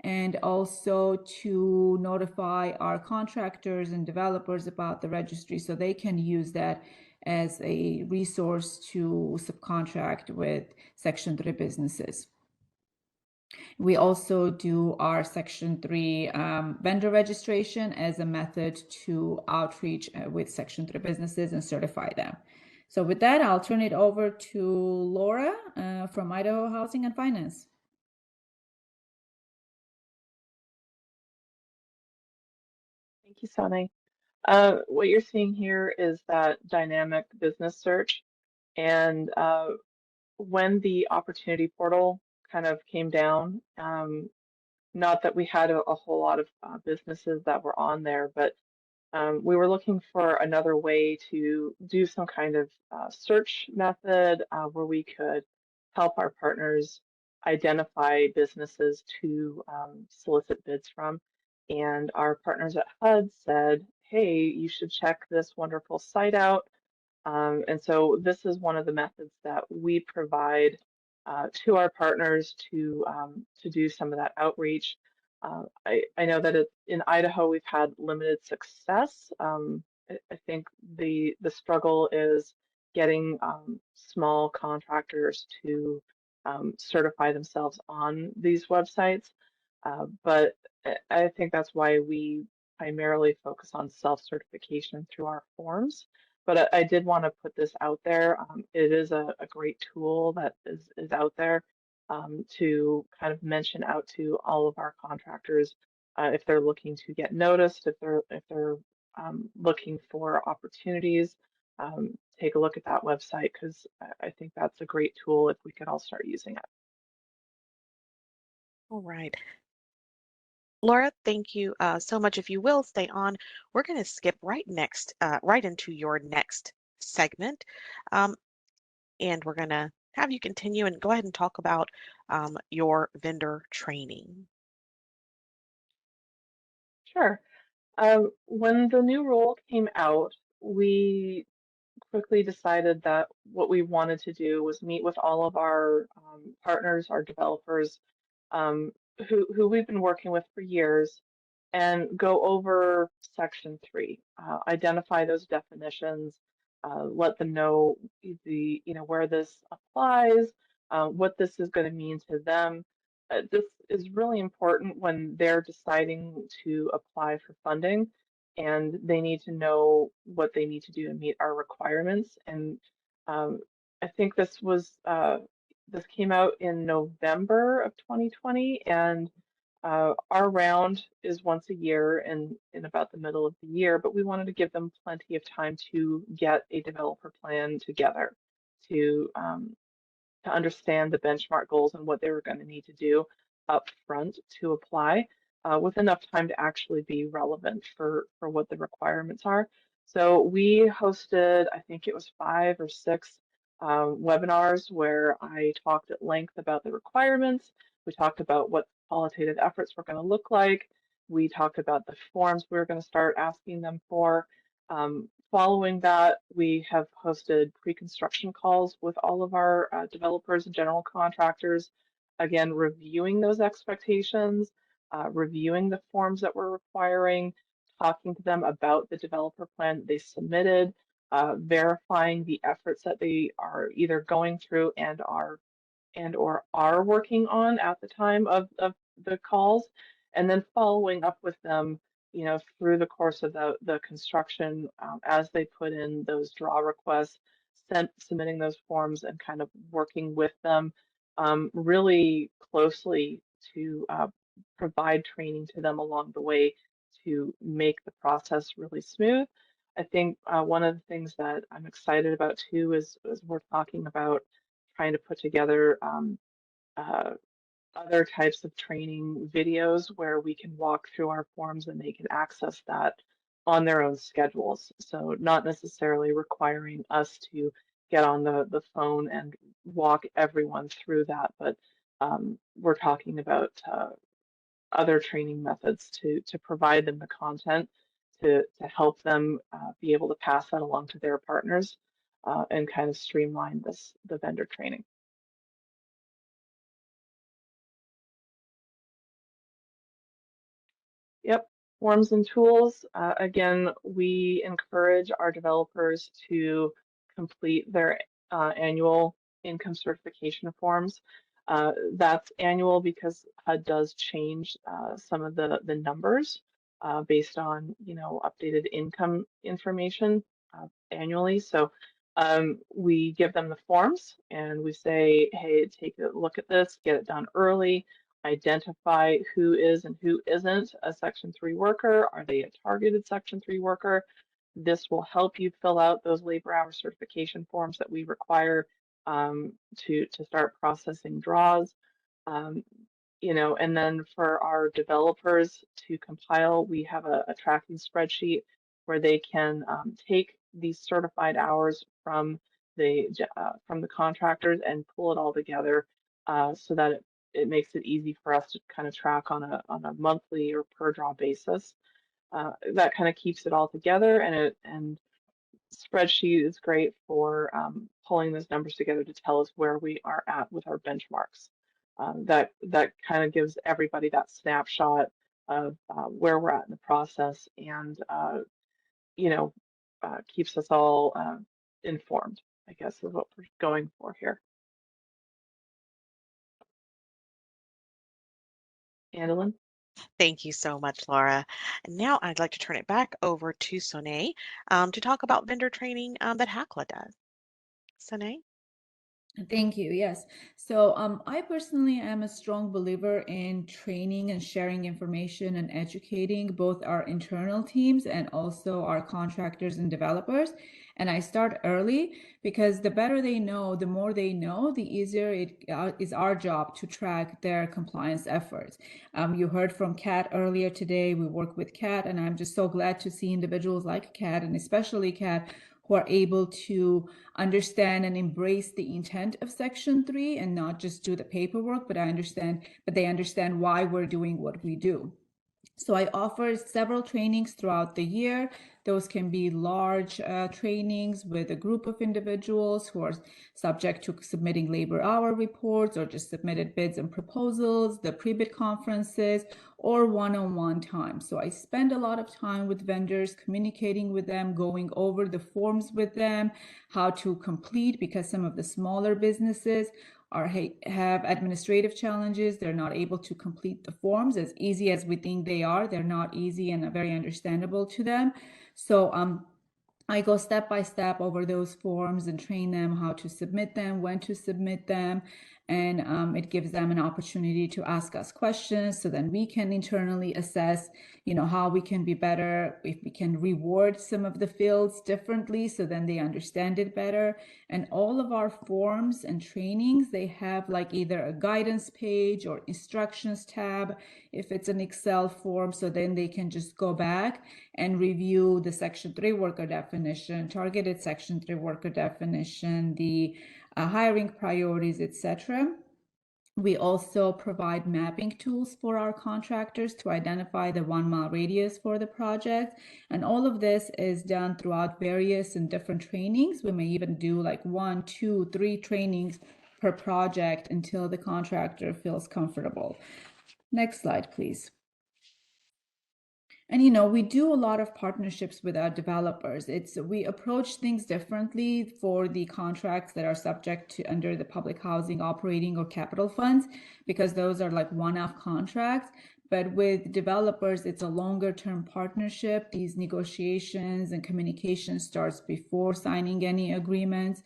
and also to notify our contractors and developers about the registry so they can use that as a resource to subcontract with Section 3 businesses. We also do our Section 3 vendor registration as a method to outreach with Section 3 businesses and certify them. So with that, I'll turn it over to Laura from Idaho Housing and Finance. Thank you, Sonny. What you're seeing here is that dynamic business search. And when the opportunity portal kind of came down, not that we had a whole lot of businesses that were on there, but we were looking for another way to do some kind of search method where we could help our partners identify businesses to solicit bids from. And our partners at HUD said, hey, you should check this wonderful site out. And so this is one of the methods that we provide to our partners to do some of that outreach. I know that in Idaho we've had limited success. I think the struggle is getting small contractors to certify themselves on these websites. But I think that's why we primarily focus on self-certification through our forms. But I did want to put this out there. It is a great tool that is out there to kind of mention out to all of our contractors if they're looking to get noticed, if they're looking for opportunities. Take a look at that website because I think that's a great tool if we could all start using it. All right. Laura, thank you so much. If you will stay on, we're going to skip right into your next segment. And we're going to have you continue and go ahead and talk about your vendor training. Sure. When the new rule came out, we quickly decided that what we wanted to do was meet with all of our partners, our developers, who we've been working with for years, and go over Section 3, identify those definitions, let them know where this applies, what this is going to mean to them. This is really important when they're deciding to apply for funding, and they need to know what they need to do to meet our requirements. And I think this came out in November of 2020, and our round is once a year and in about the middle of the year, but we wanted to give them plenty of time to get a developer plan together to understand the benchmark goals and what they were going to need to do up front to apply with enough time to actually be relevant for what the requirements are. So we hosted, I think it was 5 or 6 webinars where I talked at length about the requirements. We talked about what qualitative efforts were going to look like. We talked about the forms we were going to start asking them for. Following that, we have hosted pre-construction calls with all of our developers and general contractors, again, reviewing those expectations, reviewing the forms that we're requiring, talking to them about the developer plan that they submitted, verifying the efforts that they are either going through and or are working on at the time of the calls, and then following up with them through the course of the construction as they put in those draw requests, submitting those forms and kind of working with them really closely to provide training to them along the way to make the process really smooth. I think one of the things that I'm excited about too is we're talking about trying to put together other types of training videos where we can walk through our forms and they can access that on their own schedules. So not necessarily requiring us to get on the phone and walk everyone through that, but we're talking about other training methods to provide them the content to help them be able to pass that along to their partners and kind of streamline the vendor training. Yep, forms and tools. Again, we encourage our developers to complete their annual income certification forms. That's annual because HUD does change some of the numbers based on, you know, updated income information annually. So we give them the forms and we say, hey, take a look at this, get it done early, identify who is and who isn't a Section 3 worker. Are they a targeted Section 3 worker? This will help you fill out those labor hour certification forms that we require to start processing draws. You know, and then for our developers to compile, we have a tracking spreadsheet where they can take these certified hours from the contractors and pull it all together so that it makes it easy for us to kind of track on a monthly or per draw basis. That kind of keeps it all together, and spreadsheet is great for pulling those numbers together to tell us where we are at with our benchmarks. That kind of gives everybody that snapshot of where we're at in the process, and you know, keeps us all informed, I guess, is what we're going for here. Andalyn? Thank you so much, Laura. And now I'd like to turn it back over to Sonae to talk about vendor training that HACLA does. Sonae? Thank you. Yes. So I personally am a strong believer in training and sharing information and educating both our internal teams and also our contractors and developers. And I start early because the better they know, the more they know, the easier it is our job to track their compliance efforts. You heard from Kat earlier today. We work with Kat, and I'm just so glad to see individuals like Kat, and especially Kat, who are able to understand and embrace the intent of Section 3 and not just do the paperwork, but they understand why we're doing what we do. So I offer several trainings throughout the year. Those can be large trainings with a group of individuals who are subject to submitting labor hour reports or just submitted bids and proposals, the pre-bid conferences, or one-on-one time. So I spend a lot of time with vendors, communicating with them, going over the forms with them, how to complete, because some of the smaller businesses have administrative challenges. They're not able to complete the forms as easy as we think they are. They're not easy and very understandable to them. So I go step by step over those forms and train them how to submit them, when to submit them, and it gives them an opportunity to ask us questions so then we can internally assess, you know, how we can be better, if we can reward some of the fields differently so then they understand it better. And all of our forms and trainings, they have like either a guidance page or instructions tab if it's an Excel form, so then they can just go back and review the Section 3 worker definition, targeted Section 3 worker definition, the hiring priorities, etc. We also provide mapping tools for our contractors to identify the 1 mile radius for the project. And all of this is done throughout various and different trainings. We may even do like 1, 2, 3 trainings per project until the contractor feels comfortable. Next slide, please. And, you know, we do a lot of partnerships with our developers. We approach things differently for the contracts that are subject to under the public housing operating or capital funds, because those are like one-off contracts. But with developers, it's a longer term partnership. These negotiations and communication starts before signing any agreements.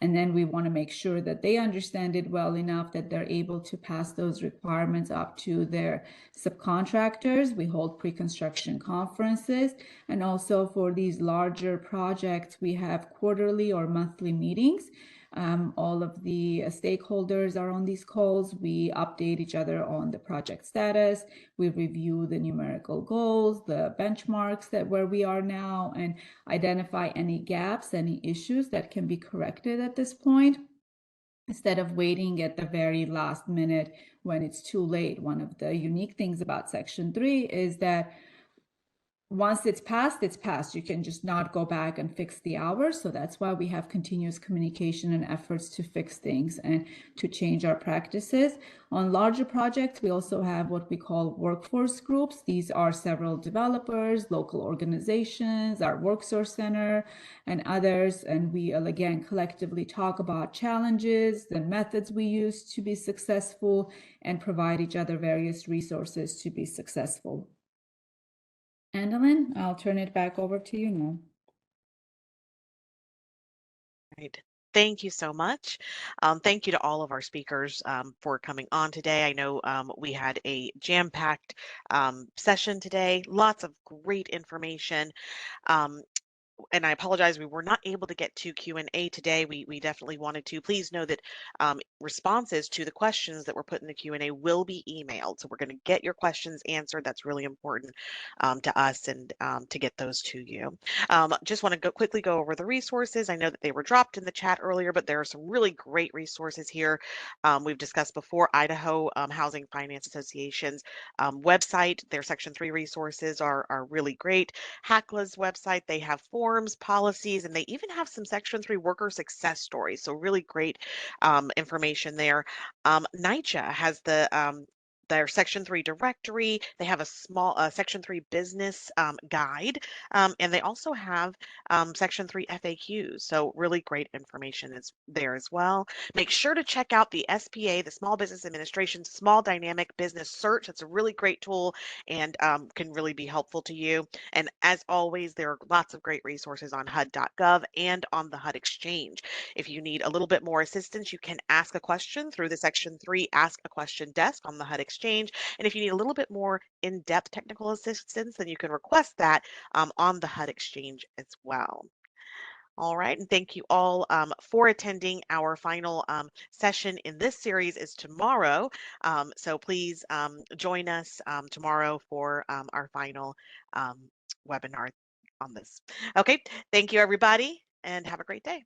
And then we want to make sure that they understand it well enough that they're able to pass those requirements up to their subcontractors. We hold pre-construction conferences. And also for these larger projects, we have quarterly or monthly meetings All of the stakeholders are on these calls. We update each other on the project status. We review the numerical goals, the benchmarks that where we are now, and identify any gaps, any issues that can be corrected at this point, instead of waiting at the very last minute when it's too late. One of the unique things about Section 3 is that once it's passed, it's passed. You can just not go back and fix the hours. So that's why we have continuous communication and efforts to fix things and to change our practices. On larger projects, we also have what we call workforce groups. These are several developers, local organizations, our worksource center, and others. And we will again collectively talk about challenges, the methods we use to be successful, and provide each other various resources to be successful. Andalyn, I'll turn it back over to you now. Right. Thank you so much. Thank you to all of our speakers for coming on today. I know we had a jam-packed session today, lots of great information. And I apologize, we were not able to get to Q&A today. We definitely wanted to. Please know that responses to the questions that were put in the Q&A will be emailed. So we're going to get your questions answered. That's really important to us and to get those to you. Just want to quickly go over the resources. I know that they were dropped in the chat earlier, but there are some really great resources here. We've discussed before Idaho Housing Finance Association's website. Their Section 3 resources are really great. HACLA's website, they have forms, policies, and they even have some Section 3 worker success stories. So really great information there. NYCHA has their Section 3 directory. They have a small Section 3 business guide, and they also have Section 3 FAQs. So really great information is there as well. Make sure to check out the SBA, the Small Business Administration Small Dynamic Business Search. It's a really great tool and can really be helpful to you. And as always, there are lots of great resources on HUD.gov and on the HUD Exchange. If you need a little bit more assistance, you can ask a question through the Section 3 Ask a Question desk on the HUD Exchange. And if you need a little bit more in-depth technical assistance, then you can request that on the HUD Exchange as well. All right, and thank you all for attending. Our final session in this series is tomorrow, so please join us tomorrow for our final webinar on this. Okay, thank you everybody, and have a great day.